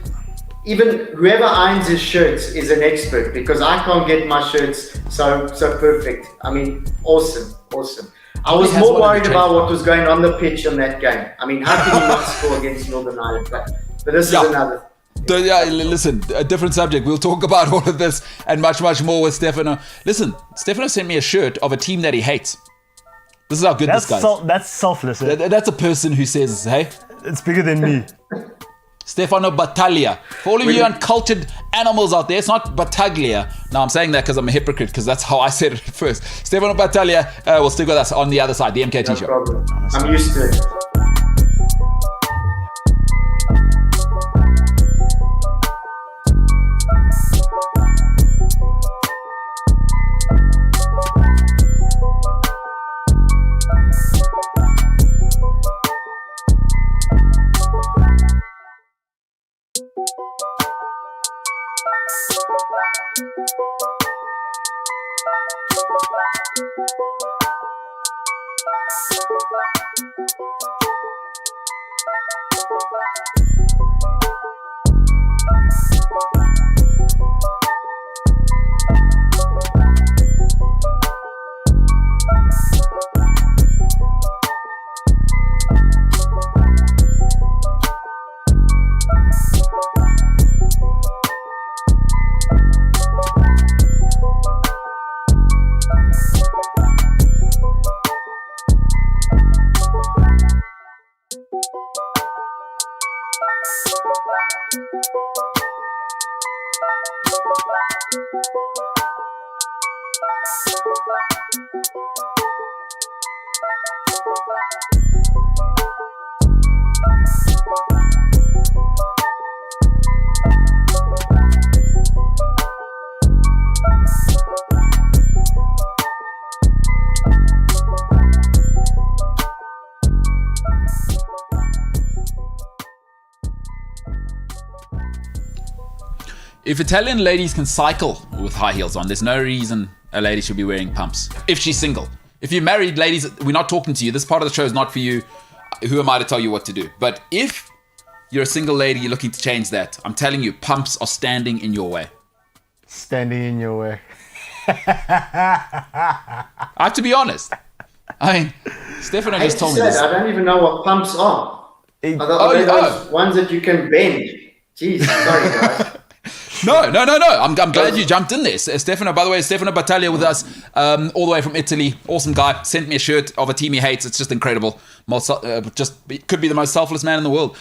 even whoever irons his shirts is an expert, because I can't get my shirts so perfect. I mean, awesome. I was more worried about what was going on the pitch on that game. I mean, how can you not score against Northern Ireland? But this is another. Listen, a different subject. We'll talk about all of this and much, much more with Stefano. Listen, Stefano sent me a shirt of a team that he hates. This is how good this guy is. That's selfless. Eh? That's a person who says, hey, it's bigger than me. Stefano Battaglia. For all of you uncultured animals out there, it's not Battaglia. Now, I'm saying that because I'm a hypocrite, because that's how I said it at first. Stefano Battaglia will stick with us on the other side, the MKT No Show. problem. I'm used to it. If Italian ladies can cycle with high heels on, there's no reason a lady should be wearing pumps. If she's single. If you're married, ladies, we're not talking to you. This part of the show is not for you. Who am I to tell you what to do? But if you're a single lady, you're looking to change that, I'm telling you, pumps are standing in your way. Standing in your way. I have to be honest. I mean, Stefano just told me this. I don't even know what pumps are. Are they those ones that you can bend? Jeez, sorry guys. No. I'm glad you jumped in there. Stefano, by the way, Stefano Battaglia with us, all the way from Italy. Awesome guy. Sent me a shirt of a team he hates. It's just incredible. Could be the most selfless man in the world.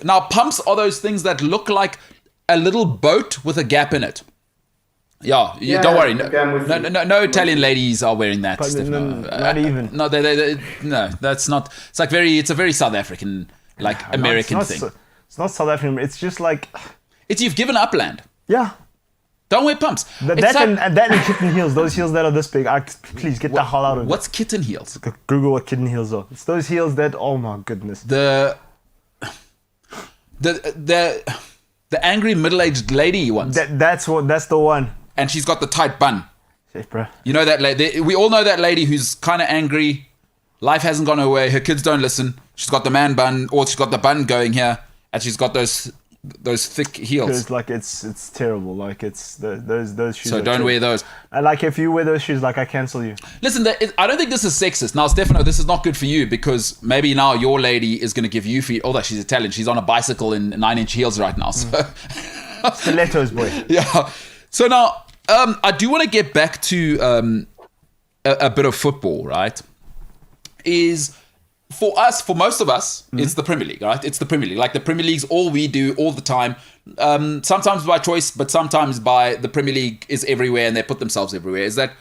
Now, pumps are those things that look like a little boat with a gap in it. Yeah, don't worry. No Italian ladies are wearing that. Not even. No, no, that's not. It's a very South African, American thing. It's not South African. It's just like. You've given up land. Yeah. Don't wear pumps. It's That like- and kitten heels, those heels that are this big, please get the hell out of it. What's kitten heels? Google what kitten heels are. It's those heels that, oh my goodness. The angry middle-aged lady ones. That's the one. And she's got the tight bun. Shit, bro. You know that lady? We all know that lady who's kind of angry. Life hasn't gone her way. Her kids don't listen. She's got the man bun, or she's got the bun going here, and she's got those thick heels. It's like it's terrible. Like it's those shoes. So are don't terrible. wear those. And like if you wear those shoes, like I cancel you. Listen, I don't think this is sexist. Now, Stefano, this is not good for you because maybe now your lady is going to give you feet. Although she's Italian, she's on a bicycle in 9-inch heels right now. So Stilettos, boy. yeah. So now I do want to get back to a bit of football, right? Is for most of us, it's the Premier League, right? It's the Premier League. Like the Premier League's all we do all the time. Sometimes by choice, but sometimes by the Premier League is everywhere and they put themselves everywhere. Is that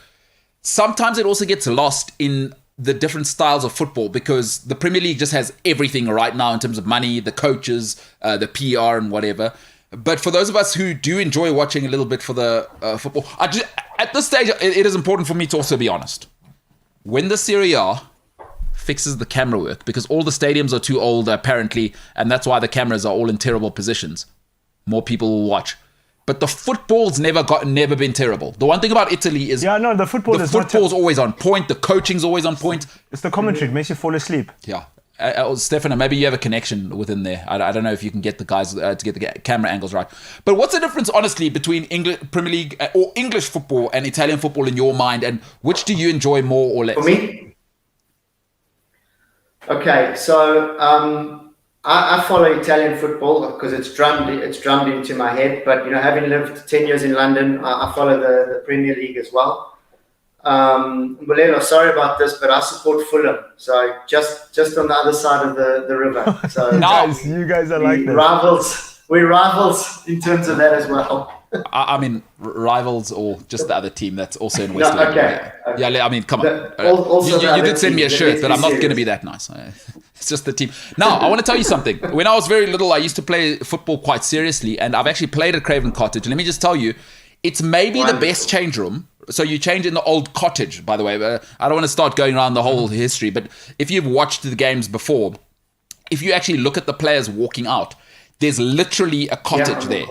sometimes it also gets lost in the different styles of football because the Premier League just has everything right now in terms of money, the coaches, the PR and whatever. But for those of us who do enjoy watching a little bit for the football, at this stage, it is important for me to also be honest. When the Serie A fixes the camera work, because all the stadiums are too old apparently, and that's why the cameras are all in terrible positions, more people will watch. But the football's never been terrible. The one thing about Italy is the football's always on point. The coaching's always on point. It's the commentary. It makes you fall asleep. Yeah. Stefano, maybe you have a connection within there. I don't know if you can get the guys to get the camera angles right. But what's the difference, honestly, between English Premier League or English football and Italian football in your mind? And which do you enjoy more or less? For me? Okay, so I follow Italian football because it's drummed into my head. But having lived 10 years in London, I follow the Premier League as well. Bolelo, sorry about this, but I support Fulham. So just on the other side of the river. So you guys are like this. We're rivals in terms of that as well. I mean, rivals or just the other team that's also in West London. Okay. Yeah, I mean, come on. Also you did send me a shirt, but I'm not going to be that nice. It's just the team. Now, I want to tell you something. When I was very little, I used to play football quite seriously, and I've actually played at Craven Cottage. And let me just tell you, it's maybe the best change room. So you change in the old cottage, by the way. I don't want to start going around the whole history, but if you've watched the games before, if you actually look at the players walking out, there's literally a cottage there.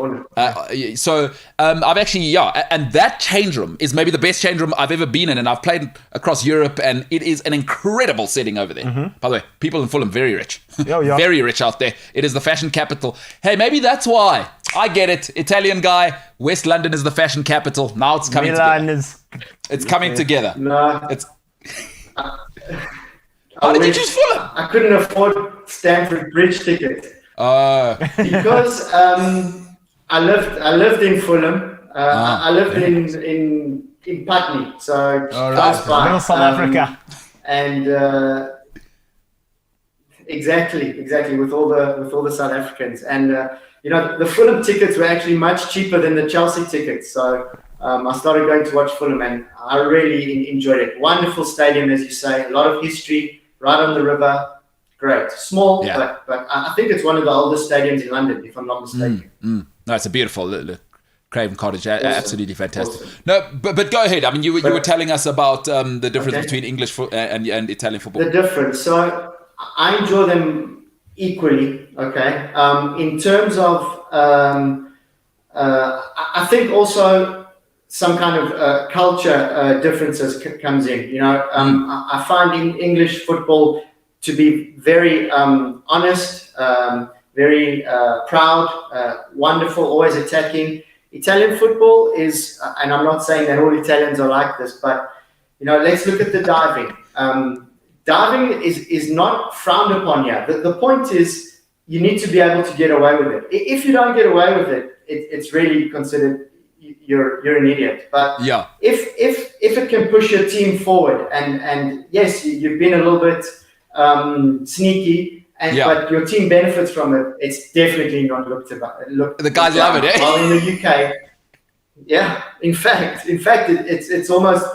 So I've actually, and that change room is maybe the best change room I've ever been in, and I've played across Europe, and it is an incredible setting over there. By the way, people in Fulham, very rich. Very rich out there. It is the fashion capital. Hey, maybe that's why. I get it. Italian guy, West London is the fashion capital. Now it's coming together. It's coming together. No. How did you choose Fulham? I couldn't afford Stamford Bridge tickets. Because I lived in Fulham. I lived in Putney, so close by. Middle South Africa. And exactly with all the South Africans. And the Fulham tickets were actually much cheaper than the Chelsea tickets. So I started going to watch Fulham, and I really enjoyed it. Wonderful stadium, as you say, a lot of history, right on the river. Great. Small, but I think it's one of the oldest stadiums in London, if I'm not mistaken. No, it's a beautiful Craven Cottage. Awesome. Absolutely fantastic. Awesome. No, but go ahead. I mean, you were telling us about the difference between English and Italian football. The difference. So I enjoy them equally, okay? In terms of, I think also some kind of culture differences comes in. I find in English football to be very honest, very proud, wonderful, always attacking. Italian football is, and I'm not saying that all Italians are like this, but let's look at the diving. Diving is not frowned upon here. The point is you need to be able to get away with it. If you don't get away with it, it's really considered you're an idiot. But if it can push your team forward, and yes, you've been a little bit sneaky, but your team benefits from it, it's definitely not looked about. The guys love it, eh? Well, in the UK, in fact, it's almost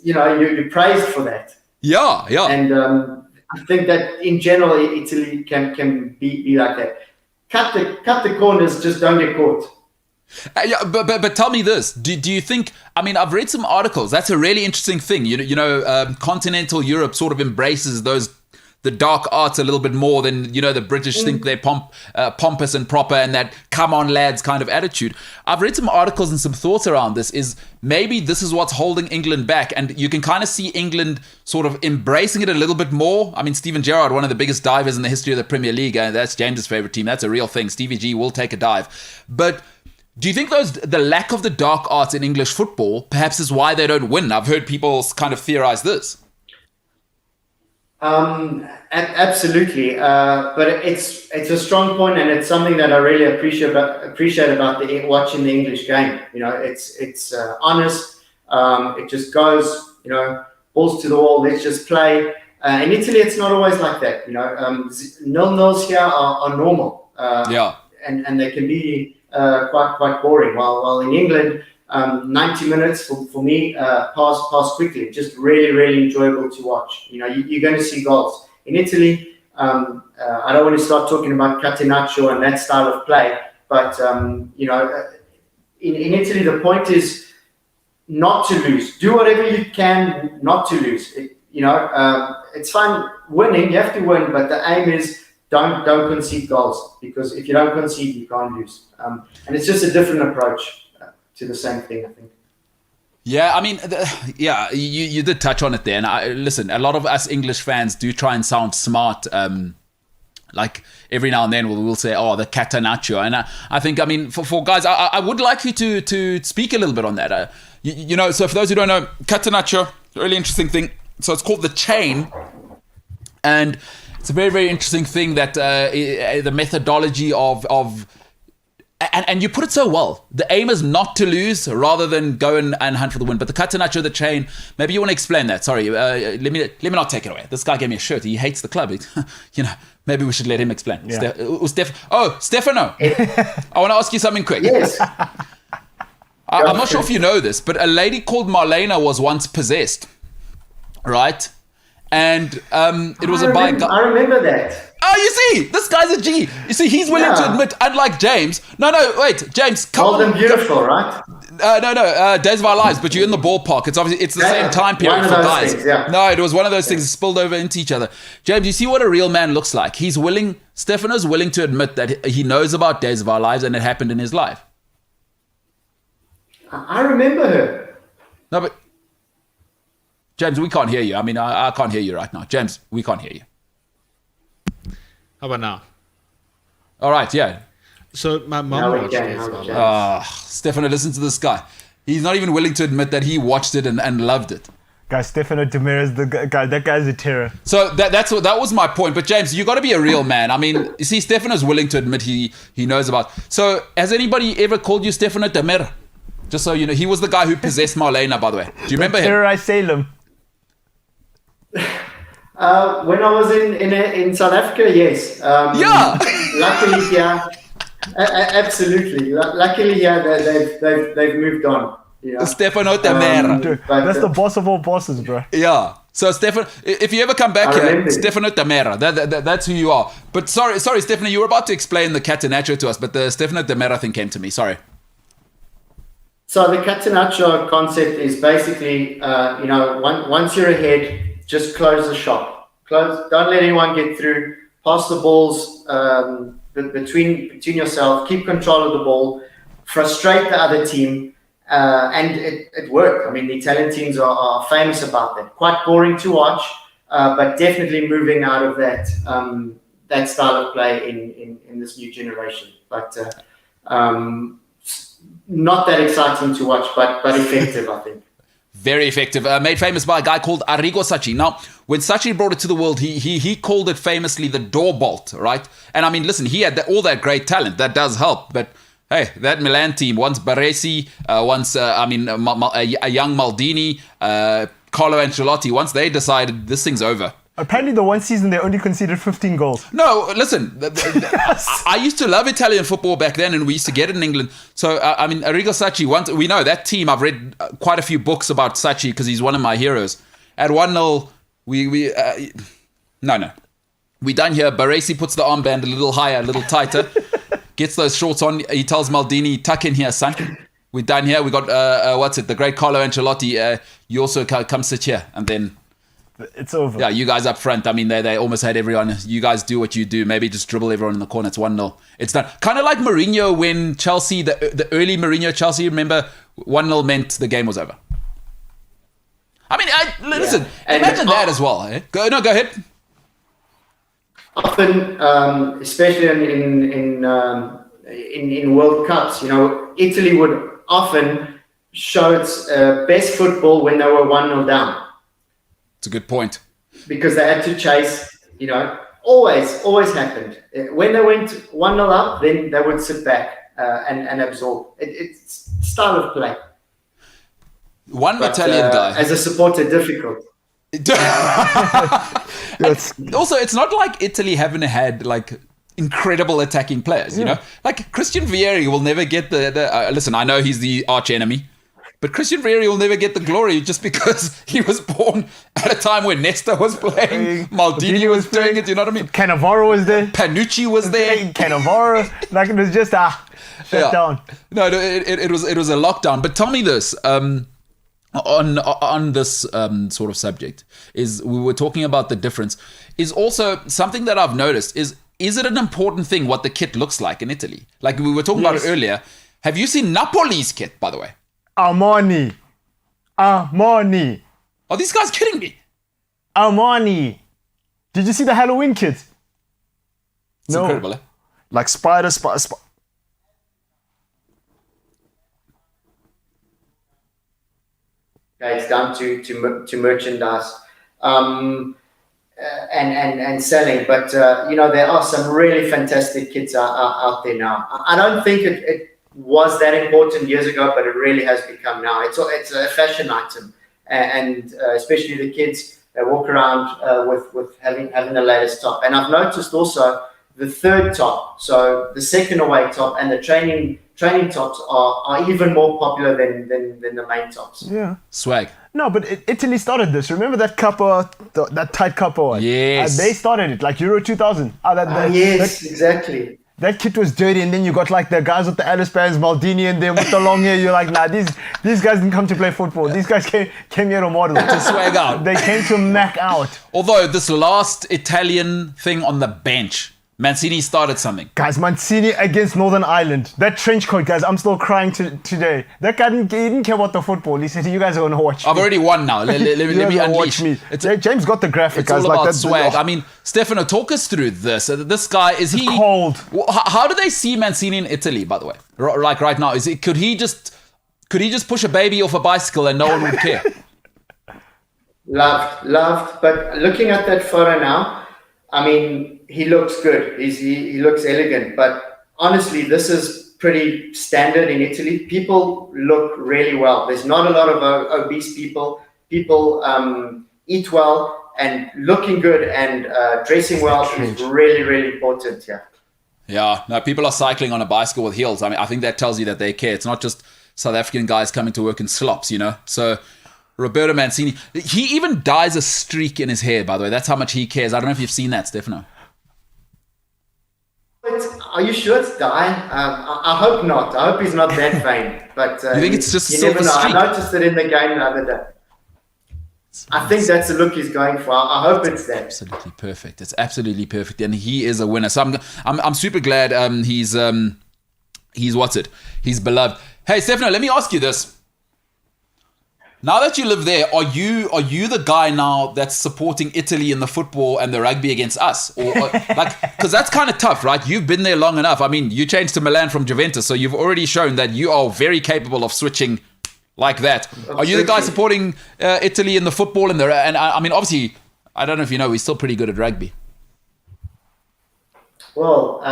you're praised for that. Yeah. And I think that in general, Italy can be like that. Cut the corners, just don't get caught. Yeah, but tell me this: do you think? I mean, I've read some articles. That's a really interesting thing. Continental Europe sort of embraces the dark arts a little bit more than the British think they're pompous and proper and that come on lads kind of attitude. I've read some articles and some thoughts around this. Is maybe this is what's holding England back, and you can kind of see England sort of embracing it a little bit more. I mean, Steven Gerrard, one of the biggest divers in the history of the Premier League, and that's James's favorite team. That's a real thing. Stevie G will take a dive, but. Do you think the lack of the dark arts in English football perhaps is why they don't win? I've heard people kind of theorize this. Absolutely, but it's a strong point, and it's something that I really appreciate about watching the English game. It's honest. It just goes, balls to the wall. Let's just play. In Italy, it's not always like that. 0-0s here are normal. And they can be quite boring. While in England, 90 minutes for me pass quickly. Just really, really enjoyable to watch. You're going to see goals. In Italy, I don't want to start talking about catenaccio and that style of play, but in Italy, the point is not to lose. Do whatever you can not to lose. It's fun winning. You have to win, but the aim is don't concede goals, because if you don't concede, you can't lose. And it's just a different approach to the same thing, I think. Yeah, I mean, you did touch on it there. And listen, a lot of us English fans do try and sound smart. Like every now and then we'll say, oh, the catenaccio. And I think, I mean, for guys, I would like you to speak a little bit on that. So for those who don't know, catenaccio, really interesting thing. So it's called the chain. And it's a very, very interesting thing that the methodology of and you put it so well. The aim is not to lose rather than go and hunt for the win. But the catenaccio, the chain, maybe you want to explain that. Sorry, let me not take it away. This guy gave me a shirt. He hates the club. Maybe we should let him explain. Yeah. Stefano, I want to ask you something quick. Yes. I'm not sure if you know this, but a lady called Marlena was once possessed, right? And it was I remember that. Oh, you see, this guy's a G. You see, he's willing to admit, unlike James. No, wait, James, come Bold on. and beautiful, right? No, Days of Our Lives, but you're in the ballpark. It's the same time period for guys. Things, yeah. No, it was one of those things that spilled over into each other. James, you see what a real man looks like. Stefano's willing to admit that he knows about Days of Our Lives and it happened in his life. I remember her. No, but James, we can't hear you. I mean, I can't hear you right now. James, we can't hear you. How about now? All right, yeah. So my mom watched Days of Our Lives. Stefano, listen to this guy. He's not even willing to admit that he watched it and loved it. Guys, Stefano Demir is the guy. That guy's a terror. So that was my point. But James, you got to be a real man. I mean, you see, Stefano's willing to admit he knows about. So has anybody ever called you Stefano Demir? Just so you know, he was the guy who possessed Marlena, by the way. Do you remember him? Terrorized Salem. When I was in South Africa, yes. Yeah. Luckily, yeah. Absolutely. Luckily, yeah, they've moved on. Yeah. Stefano Demir. Dude, But, that's the boss of all bosses, bro. Yeah. So Stefano, if you ever come back I here, remember. Stefano Demir, that's who you are. But sorry, Stefano, you were about to explain the catenaccio to us, but the Stefano Demir thing came to me. Sorry. So the catenaccio concept is basically, once you're ahead, just close the shop. Don't let anyone get through. Pass the balls between yourself. Keep control of the ball. Frustrate the other team, and it worked. I mean, the Italian teams are famous about that. Quite boring to watch, but definitely moving out of that style of play in this new generation. But not that exciting to watch, but effective, I think. Very effective. Made famous by a guy called Arrigo Sacchi. Now, when Sacchi brought it to the world, he called it famously the door bolt, right? And I mean, listen, he had all that great talent. That does help. But hey, that Milan team, once Baresi, a young Maldini, Carlo Ancelotti, once they decided this thing's over. Apparently, the one season they only conceded 15 goals. No, listen, I used to love Italian football back then, and we used to get it in England. So, Arrigo Sacchi, we know that team. I've read quite a few books about Sacchi because he's one of my heroes. At 1-0, we done here. Baresi puts the armband a little higher, a little tighter. gets those shorts on. He tells Maldini, tuck in here, son. We're done here. We got, the great Carlo Ancelotti. You also come sit here. And then... It's over. Yeah, you guys up front. I mean, they almost had everyone. You guys do what you do. Maybe just dribble everyone in the corner. It's 1-0. It's done. Kind of like Mourinho when Chelsea, the early Mourinho Chelsea, remember 1-0 meant the game was over. I mean, listen, imagine that as well. Eh? Go ahead. Often, especially in World Cups, Italy would often show its best football when they were 1-0 down. It's a good point. Because they had to chase, always happened. When they went 1-0 up, then they would sit back and absorb. It's style of play. One Italian guy. As a supporter, difficult. Also, it's not like Italy haven't had like incredible attacking players, you know? Like Christian Vieri will never get the listen, I know he's the arch enemy. But Christian Vieri will never get the glory just because he was born at a time when Nesta was playing, Maldini was doing it, you know what I mean? Cannavaro was there. Panucci was there. Cannavaro, like it was just shut down. No, it was a lockdown. But tell me this, on this sort of subject, is we were talking about the difference, is also something that I've noticed is it an important thing what the kit looks like in Italy? Like we were talking about it earlier. Have you seen Napoli's kit, by the way? Armani. Are these guys kidding me? Armani. Did you see the Halloween kit? It's incredible, eh? Like spider. It's down to merchandise and selling. But, there are some really fantastic kits out there now. I don't think it was that important years ago, but it really has become now. It's a fashion item, and especially the kids that walk around with having the latest top. And I've noticed also the third top, so the second away top and the training tops are even more popular than the main tops. Yeah, swag. No, but Italy started this. Remember that Kappa, that tight Kappa one? Yes, they started it like Euro 2000. Exactly. That kit was dirty, and then you got like the guys with the Alice bands, Maldini, and them with the long hair. You're like, nah, these guys didn't come to play football. These guys came here to model. To swag out. They came to mac out. Although this last Italian thing on the bench, Mancini started something. Guys, Mancini against Northern Ireland. That trench coat, guys, I'm still crying today. That guy didn't care about the football. He said, you guys are going to watch me. I've already won now. Let me unleash. Me. James got the graphic, it's guys. All about like swag. I mean, Stefano, talk us through this. This guy, is he... cold. How do they see Mancini in Ity, by the way? Like right now, could he just push a baby off a bicycle and no one would care? Loved. But looking at that photo now, I mean... He looks good. He looks elegant. But honestly, this is pretty standard in Italy. People look really well. There's not a lot of obese people. People eat well, and looking good and dressing well is really, really important here. Yeah. No, people are cycling on a bicycle with heels. I mean, I think that tells you that they care. It's not just South African guys coming to work in slops, you know? So... Roberto Mancini, he even dyes a streak in his hair, by the way. That's how much he cares. I don't know if you've seen that, Stefano. Are you sure it's dye? I hope not. I hope he's not that vain. But you think it's just a never silver know. streak? I noticed it in the game the other day. I think that's the look he's going for. I hope it's that. Absolutely perfect. It's absolutely perfect, and he is a winner. So I'm super glad he's what's it? He's beloved. Hey, Stefano, let me ask you this. Now that you live there, are you the guy now that's supporting Italy in the football and the rugby against us? Or like, because that's kind of tough, right? You've been there long enough. I mean, you changed to Milan from Juventus, so you've already shown that you are very capable of switching like that. Are you the guy supporting Italy in the football and I mean, obviously, I don't know if you know, he's still pretty good at rugby. Well,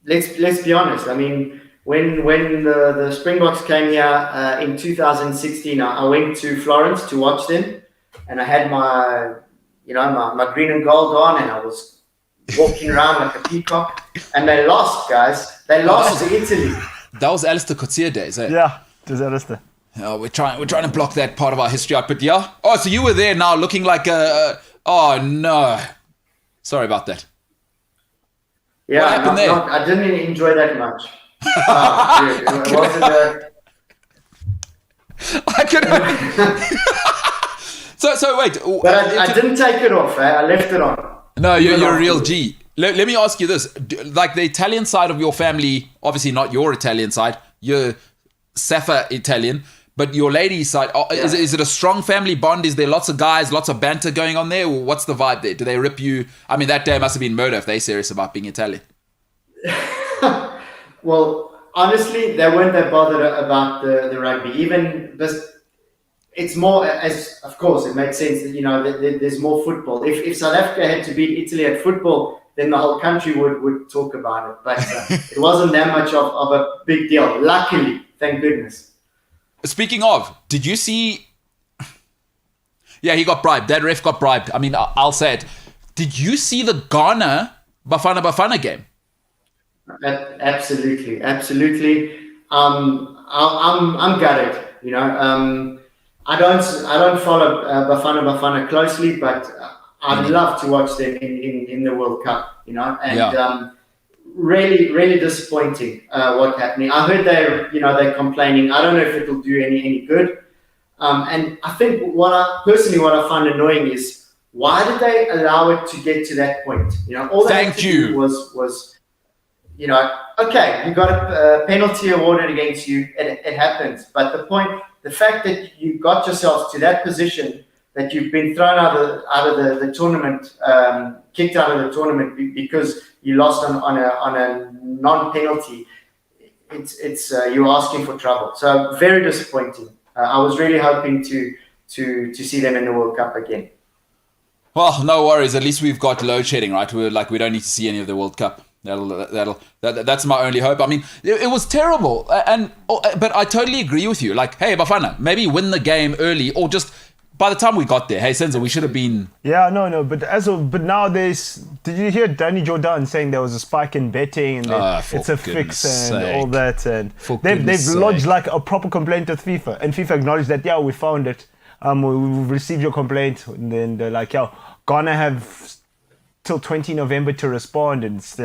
let's be honest. I mean, when the Springboks came here in 2016, I went to Florence to watch them, and I had my green and gold on, and I was walking around like a peacock, and they lost, guys. They lost to Italy. That was Alistair Coetzee days, eh? Yeah, it was Alistair. Oh, we're trying to block that part of our history out, but yeah. Oh, so you were there now, looking like oh no, sorry about that. Yeah, happened there? I didn't enjoy that much. Dude, it wasn't I could. So wait. But I didn't take it off. I left it on. No, Even you're a real afterwards. G. Let me ask you this: like the Italian side of your family, obviously not your Italian side. You're Safa Italian, but your lady side, is it a strong family bond? Is there lots of guys, lots of banter going on there? Or what's the vibe there? Do they rip you? I mean, that day must have been murder if they're serious about being Italian. Well, honestly, they weren't that bothered about the rugby. Even this, it's more as, of course, it makes sense that there's more football. If South Africa had to beat Italy at football, then the whole country would talk about it. But it wasn't that much of a big deal. Luckily, thank goodness. Speaking of, did you see? Yeah, he got bribed. That ref got bribed. I mean, I'll say it. Did you see the Ghana Bafana game? Absolutely. I'm gutted. I don't follow Bafana closely, but I'd love to watch them in the World Cup. And really disappointing what happening. I heard they're complaining. I don't know if it'll do any good. And I think what I find annoying is, why did they allow it to get to that point? All they had to do was okay, you got a penalty awarded against you. It happens. But the fact that you got yourself to that position, that you've been thrown out of the tournament, kicked out of the tournament because you lost on a non-penalty, it's you're asking for trouble. So very disappointing. I was really hoping to see them in the World Cup again. Well, no worries. At least we've got load shedding, right? We don't need to see any of the World Cup. That's my only hope. I mean, it was terrible, but I totally agree with you. Like, hey, Bafana, maybe win the game early, or just by the time we got there, hey, Senzo, we should have been. Yeah, no, but now did you hear Danny Jordan saying there was a spike in betting and it's a fix and all that, and they've lodged like a proper complaint with FIFA, and FIFA acknowledged that, yeah, we found it, we've received your complaint, and then they're like, yeah, Ghana have till 20 November to respond, and it's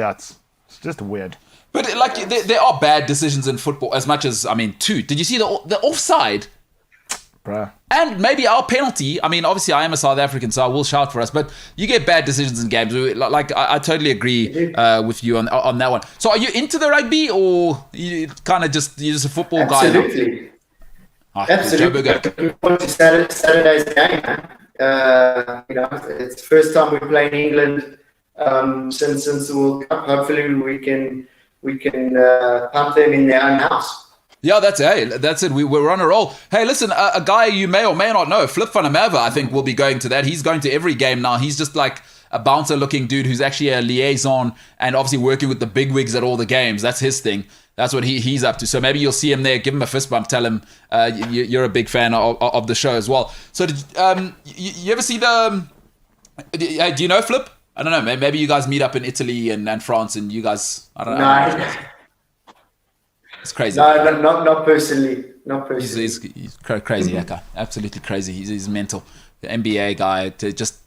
just weird. But like, there are bad decisions in football as much as, I mean, did you see the offside? Bruh. And maybe our penalty. I mean, obviously I am a South African, so I will shout for us, but you get bad decisions in games. Like, I totally agree with you on that one. So are you into the rugby, or you kind of you're just a football guy? Absolutely. Absolutely. Looking forward to Saturday's game, man. It's the first time we play in England since the World Cup. Hopefully we can pump them in their own house. Yeah, that's it. We're on a roll. Hey, listen, a guy you may or may not know, Flip van der Merwe, I think will be going to that. He's going to every game now. He's just like a bouncer-looking dude who's actually a liaison and obviously working with the bigwigs at all the games. That's his thing. That's what he's up to. So maybe you'll see him there. Give him a fist bump. Tell him you're a big fan of the show as well. So did you ever see do you know Flip? I don't know. Maybe you guys meet up in Italy and France, and you guys, I don't know. No. It's crazy. No, not personally. Not personally. He's crazy, that guy. Absolutely crazy. He's mental. The NBA guy to just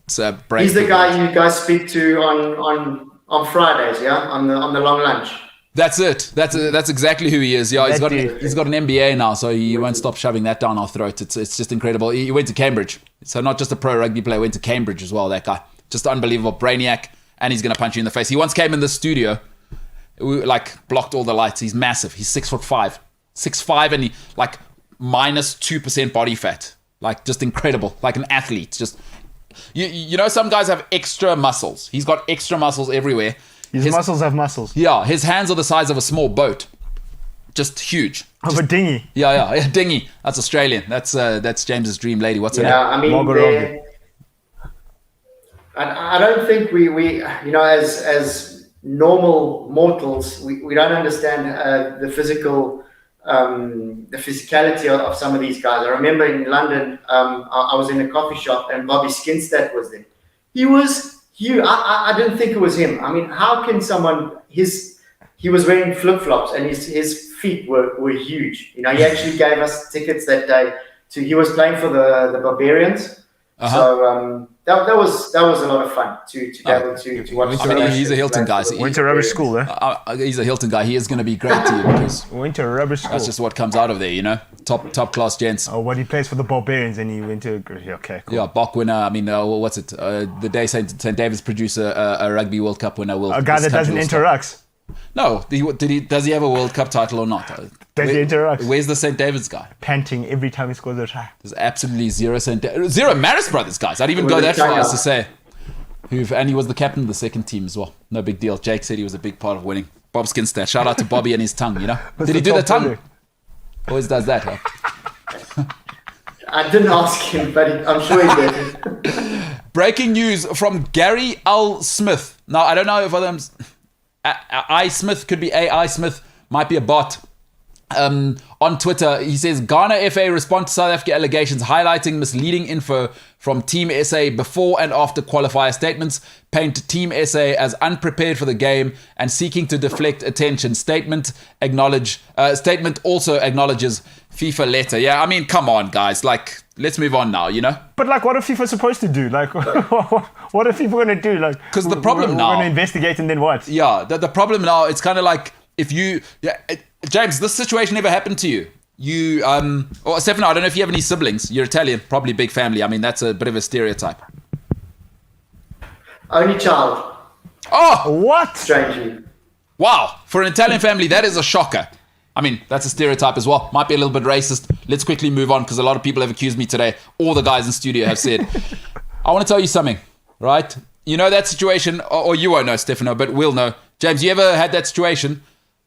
break. He's the guy you guys speak to on Fridays, yeah, on the long lunch. That's it. That's exactly who he is. Yeah, he's got an MBA now, so he won't stop shoving that down our throat. It's just incredible. He went to Cambridge, so not just a pro rugby player, went to Cambridge as well. That guy, just unbelievable brainiac, and he's gonna punch you in the face. He once came in the studio, blocked all the lights. He's massive. He's 6'5", 6'5", and he like minus 2% body fat. Like, just incredible. Like an athlete. Just you know, some guys have extra muscles. He's got extra muscles everywhere. His muscles have muscles. Yeah, his hands are the size of a small boat. Just huge. Of a dinghy. Yeah, dinghy. That's Australian. That's James's dream lady. What's her name? Yeah, I mean, I don't think we as normal mortals, we don't understand the physicality of some of these guys. I remember in London, I was in a coffee shop and Bobby Skinstad was there. He was huge. I didn't think it was him. I mean, how can someone, he was wearing flip-flops and his feet were huge. He actually gave us tickets that day he was playing for the Barbarians. So that was a lot of fun to be able to watch. I mean, he's a Hilton guy. So Went to rubbish school, he's a Hilton guy. He is going to be great to you because Went to rubbish school. that's just what comes out of there, you know. Top class gents. Oh, what he plays for the Barbarians, and he went to. Okay, cool. Yeah, Bach winner. I mean, what's it? The day St. David's produced a Rugby World Cup winner. A guy that doesn't enter rucks. No, does he have a World Cup title or not? Does he enter rucks? Where's the St. David's guy? Panting every time he scores a try. There's absolutely zero Maris Brothers guys. I'd even go that far as to say. And he was the captain of the second team as well. No big deal. Jake said he was a big part of winning. Bob Skinster. Shout out to Bobby and his tongue, you know. Did he do the tongue? Always does that, huh? I didn't ask him, but I'm sure he did. Breaking news from Gary L. Smith. Now, I don't know if others... I Smith could be AI Smith, might be a bot. On Twitter, he says Ghana FA respond to South Africa allegations highlighting misleading info from Team SA before and after qualifier statements, paint Team SA as unprepared for the game and seeking to deflect attention. Statement also acknowledges FIFA letter. Yeah, I mean, come on, guys. Like, let's move on now, you know? But, like, what are FIFA supposed to do? Like, what are FIFA going to do? Like, because the problem now... We're going to investigate and then what? Yeah, the problem now, it's kind of like if you... James, this situation ever happened to you? Or Stefano, I don't know if you have any siblings. You're Italian, probably big family. I mean, that's a bit of a stereotype. Only child. Oh! What? Strangely. Wow. For an Italian family, that is a shocker. I mean, that's a stereotype as well. Might be a little bit racist. Let's quickly move on because a lot of people have accused me today. All the guys in studio have said. I want to tell you something, right? You know that situation, or you won't know, Stefano, but we'll know. James, you ever had that situation?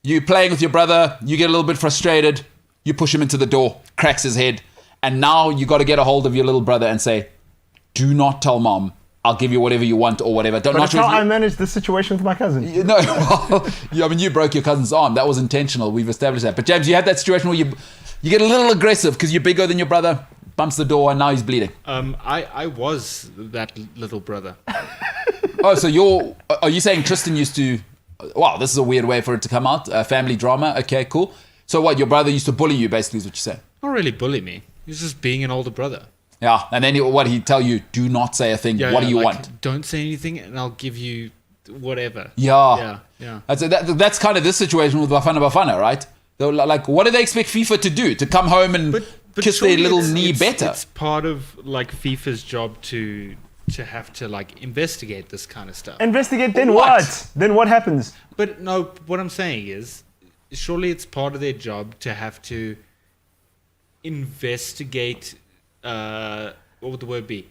You playing with your brother, you get a little bit frustrated, you push him into the door, cracks his head, and now you got to get a hold of your little brother and say, do not tell mom, I'll give you whatever you want or whatever. But that's how I managed the situation with my cousin. No, well, I mean, you broke your cousin's arm. That was intentional. We've established that. But James, you had that situation where you get a little aggressive because you're bigger than your brother, bumps the door, and now he's bleeding. I was that little brother. Oh, so are you saying Tristan used to... Wow, this is a weird way for it to come out. Family drama. Okay, cool. So what, your brother used to bully you, basically, is what you're saying? Not really bully me. He was just being an older brother. Yeah, and then he'd tell you, do not say a thing. What do you want? Don't say anything and I'll give you whatever. Yeah. Yeah. That's kind of this situation with Bafana, right? Like, what do they expect FIFA to do? To come home and kiss their little knee better? It's part of, like, FIFA's job to have to, like, investigate this kind of stuff. Investigate, then what? Then what happens? But no, what I'm saying is, surely it's part of their job to have to investigate, what would the word be?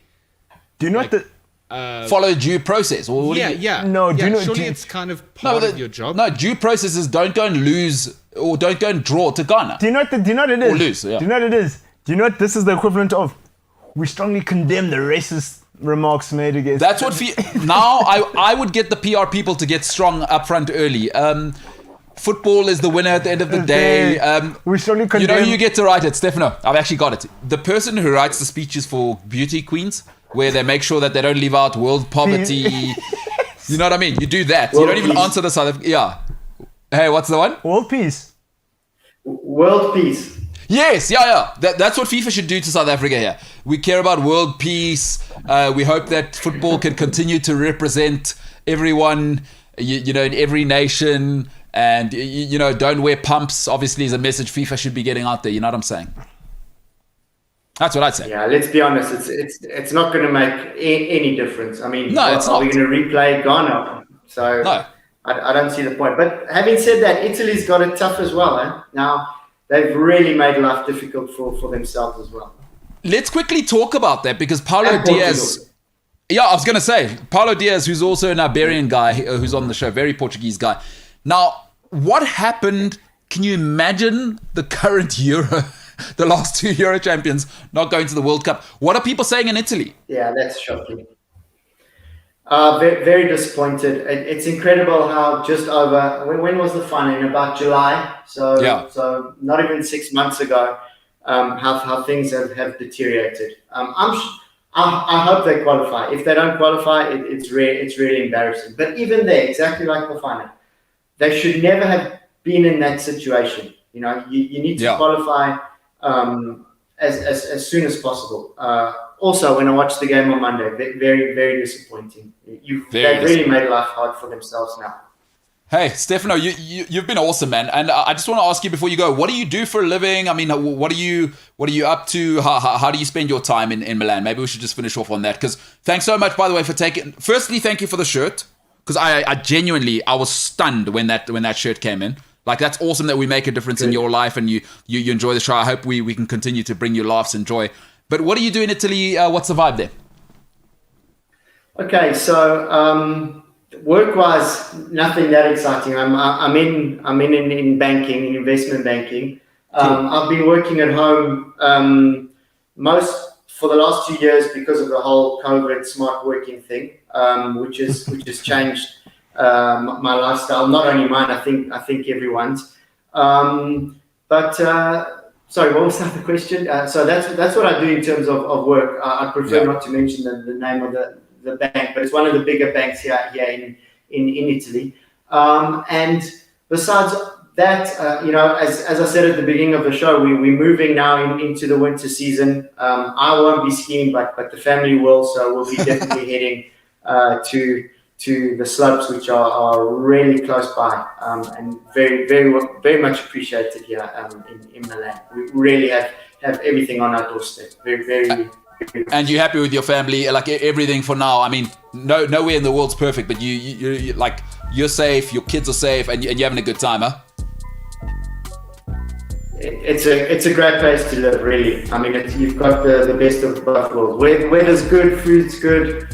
Do you know what follow due process? Or yeah. No, surely it's kind of part of your job. No, due processes don't go and lose or don't go and draw to Ghana. Do you know what it is? Or lose, yeah. Do you know what it is? Do you know what this is the equivalent of? We strongly condemn the racist remarks made against... That's what... Now, I would get the PR people to get strong up front early. Football is the winner at the end of the day. We strongly condemn... You know who you get to write it, Stefano? I've actually got it. The person who writes the speeches for beauty queens, where they make sure that they don't leave out world poverty. You know what I mean? You do that. World you don't even peace. answer the South Africa... Yeah. Hey, what's the one? World peace. World peace. Yes, yeah. That's what FIFA should do to South Africa here. We care about world peace. We hope that football can continue to represent everyone, you know, in every nation. And, you know, don't wear pumps, obviously, is a message FIFA should be getting out there. You know what I'm saying? That's what I'd say. Yeah, let's be honest. It's not going to make any difference. I mean, no, it's not. Are we going to replay Ghana? So no. I don't see the point. But having said that, Italy's got it tough as well. Eh? Now, they've really made life difficult for themselves as well. Let's quickly talk about that because Paulo Diaz... Yeah, I was going to say, Paulo Diaz, who's also an Iberian guy who's on the show, very Portuguese guy. Now, what happened? Can you imagine the current Euro, the last two Euro champions not going to the World Cup? What are people saying in Italy? Yeah, that's shocking. Very, very disappointed. It's incredible how just over, when was the final? In about July. So not even 6 months ago, how things have deteriorated. I hope they qualify. If they don't qualify, it's really embarrassing. But even there, exactly like the final, they should never have been in that situation. You know, you need to qualify as soon as possible. also, when I watched the game on Monday, very, very disappointing. They've really made life hard for themselves now. Hey, Stefano, you've been awesome, man. And I just want to ask you before you go, what do you do for a living? I mean, what are you up to? How do you spend your time in Milan? Maybe we should just finish off on that. Because thanks so much, by the way, for taking. Firstly, thank you for the shirt. Because I genuinely was stunned when that shirt came in. Like, that's awesome that we make a difference in your life and you enjoy the show. I hope we can continue to bring you laughs and joy. But what do you do in Italy? What's the vibe there? Okay, so work-wise, nothing that exciting. I'm in banking, in investment banking. I've been working at home for the last 2 years because of the whole COVID smart working thing, which has changed my lifestyle. Not only mine, I think everyone's. Sorry, what was the other question? So that's what I do in terms of work. I prefer not to mention the name of the bank, but it's one of the bigger banks here in Italy. And besides that, as I said at the beginning of the show, we're moving now into the winter season. I won't be skiing, but the family will, so we'll be definitely heading to the slopes, which are really close by, and very, very, very much appreciated here in Milan. We really have everything on our doorstep. Very, very. And you're happy with your family, like everything for now. I mean, nowhere in the world's perfect, but you like, you're safe, your kids are safe, and you're having a good time, huh? It's a great place to live, really. I mean, you've got the best of both worlds. Weather's good, food's good,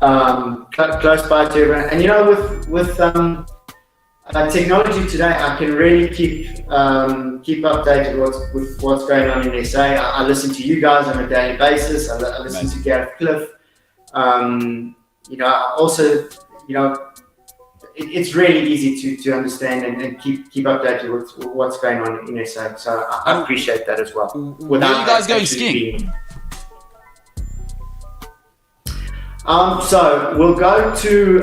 close by to everyone. And with technology today, I can really keep updated with what's going on in SA. I listen to you guys on a daily basis. I listen to Gareth Cliff. Also, it's really easy to understand and keep updated with what's going on in SA. So I appreciate that as well. Where are you guys going skiing? So we'll go to,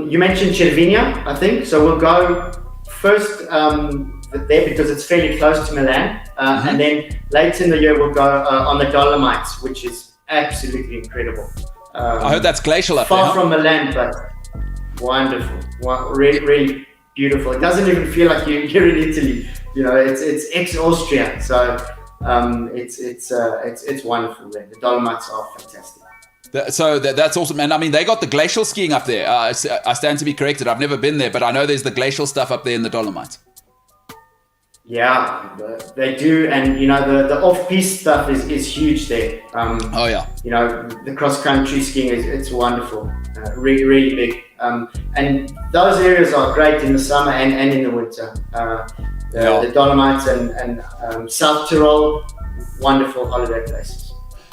you mentioned Cervinia, I think. So we'll go first there because it's fairly close to Milan. And then later in the year, we'll go on the Dolomites, which is absolutely incredible. I heard that's glacial up there. Far huh? from Milan, but wonderful. Really, really beautiful. It doesn't even feel like you're in Italy. It's ex-Austria. So it's wonderful there. The Dolomites are fantastic. So that's awesome. And I mean, they got the glacial skiing up there. I stand to be corrected. I've never been there, but I know there's the glacial stuff up there in the Dolomites. Yeah, they do. And, the off-piste stuff is huge there. The cross-country skiing, it's wonderul. Really, really big. And those areas are great in the summer and in the winter. The Dolomites and South Tyrol, wonderful holiday places.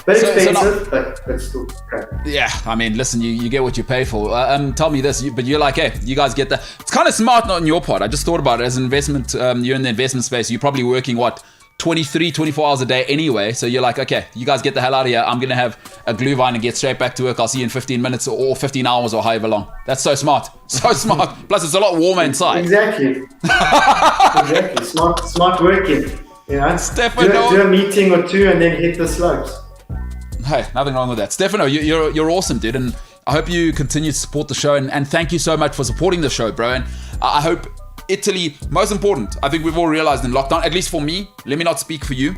But expensive, but still great. Yeah, I mean, listen, you get what you pay for. Tell me this, but you're like, hey, you guys get that. It's kind of smart, not on your part. I just thought about it as an investment. You're in the investment space. You're probably working, 24 hours a day anyway. So you're like, okay, you guys get the hell out of here. I'm going to have a glühwein and get straight back to work. I'll see you in 15 minutes or 15 hours or however long. That's so smart. So smart. Plus, it's a lot warmer inside. Exactly. Exactly. Smart working. Stefano. Do a meeting or two and then hit the slopes. Hey, nothing wrong with that. Stefano, you're awesome, dude. And I hope you continue to support the show. And thank you so much for supporting the show, bro. And I hope Italy, most important, I think we've all realized in lockdown, at least for me, let me not speak for you.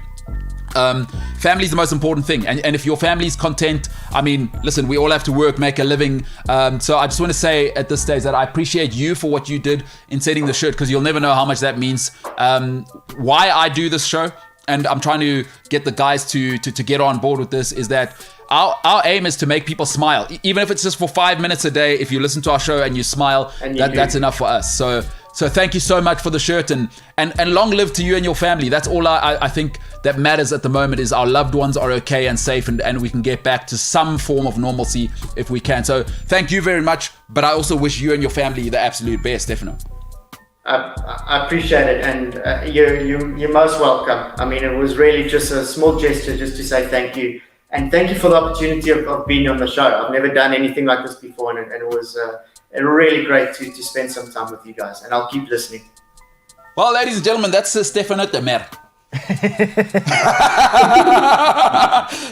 Family is the most important thing. And if your family's content, I mean, listen, we all have to work, make a living. So I just want to say at this stage that I appreciate you for what you did in setting the shirt, because you'll never know how much that means. Why I do this show, and I'm trying to get the guys to get on board with this, is that our aim is to make people smile. Even if it's just for 5 minutes a day, if you listen to our show and you smile, that's enough for us. So thank you so much for the shirt, and long live to you and your family. That's all I think that matters at the moment, is our loved ones are okay and safe, and we can get back to some form of normalcy if we can. So thank you very much, but I also wish you and your family the absolute best, Stefano. I appreciate it, and you're most welcome. I mean, it was really just a small gesture just to say thank you, and thank you for the opportunity of being on the show. I've never done anything like this before, and it was really great to spend some time with you guys, and I'll keep listening. Well, ladies and gentlemen, that's Stefano Temer.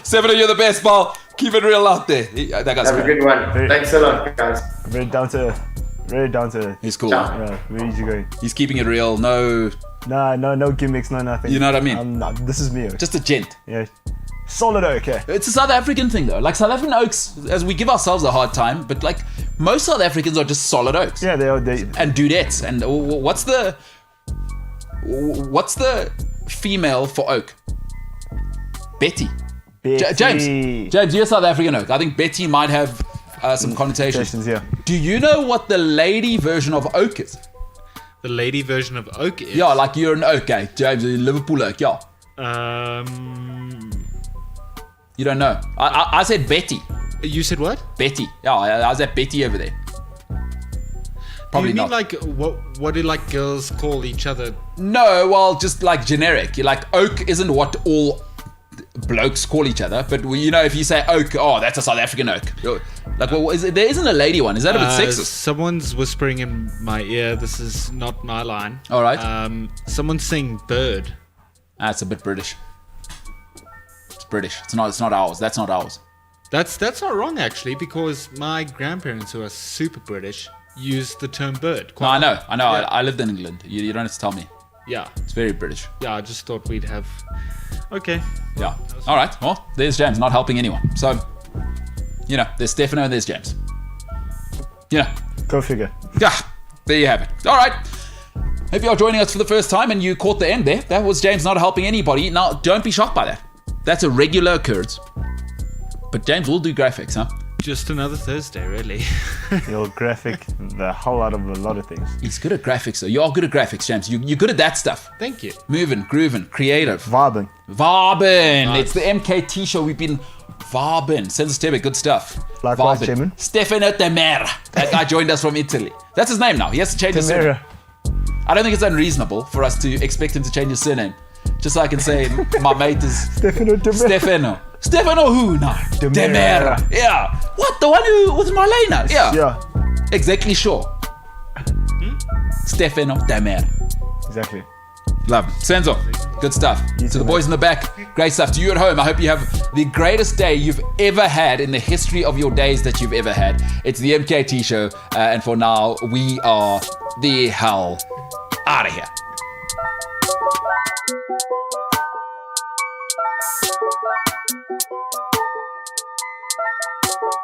Stefano, you're the best, pal. Keep it real out there. That guy's Have a great. good one. Thanks a lot, guys. Very down to earth. Very down to earth. He's cool. Ciao. Yeah, where is you going? He's keeping it real. No, No gimmicks, no nothing. You know what I mean? This is me. just a gent. Yeah. Solid oak, yeah. It's a South African thing though. Like South African oaks, as we give ourselves a hard time, but like most South Africans are just solid oaks. Yeah, they are. And dudettes. And what's the female for oak? Betty. James, you're South African oak. I think Betty might have some connotations. Yeah. Do you know what the lady version of oak is? The lady version of oak is. Yeah, like you're an oak, eh? James, a Liverpool oak, yeah. You don't know. I said Betty. You said what? Betty. Yeah, I was at Betty over there. Probably you mean not. like what do like girls call each other? No, well, just like generic. You're like oak isn't what all blokes call each other, but you know, if you say oak, oh, that's a South African oak. Like, well, there isn't a lady one. Is that a bit sexist? Someone's whispering in my ear. This is not my line. All right. Someone's saying bird. It's a bit British. It's British. It's not ours. That's not ours. That's not wrong actually, because my grandparents, who are super British, used the term bird. No, I know. Yeah. I lived in England. You don't have to tell me. Yeah. It's very British. Yeah, I just thought we'd have. Okay. Yeah. All right. Well, there's James not helping anyone. So, you know, there's Stefano and there's James. You know. Go figure. Yeah. There you have it. All right. If you're joining us for the first time and you caught the end there, that was James not helping anybody. Now, don't be shocked by that. That's a regular occurrence. But James will do graphics, huh? Just another Thursday, really. You'll graphic the whole out of a lot of things. He's good at graphics, though. You are good at graphics, James. You're good at that stuff. Thank you. Moving, grooving, creative. Vibing. Varbin. It's the MKT show. We've been varbin. Sensitive, good stuff. Likewise, Chairman. Stefano Temera. That guy joined us from Italy. That's his name now. He has to change his surname. I don't think it's unreasonable for us to expect him to change his surname. Just so I can say my mate is Stefano Temera. Stefano who now? Temera. Yeah. What? The one who was Marlena? Yeah. Exactly sure. Stefano Temera. Exactly. Love. Senzo. Good stuff. To the boys in the back, great stuff. To you at home, I hope you have the greatest day you've ever had in the history of your days that you've ever had. It's the MKT show. And for now, we are the hell out of here.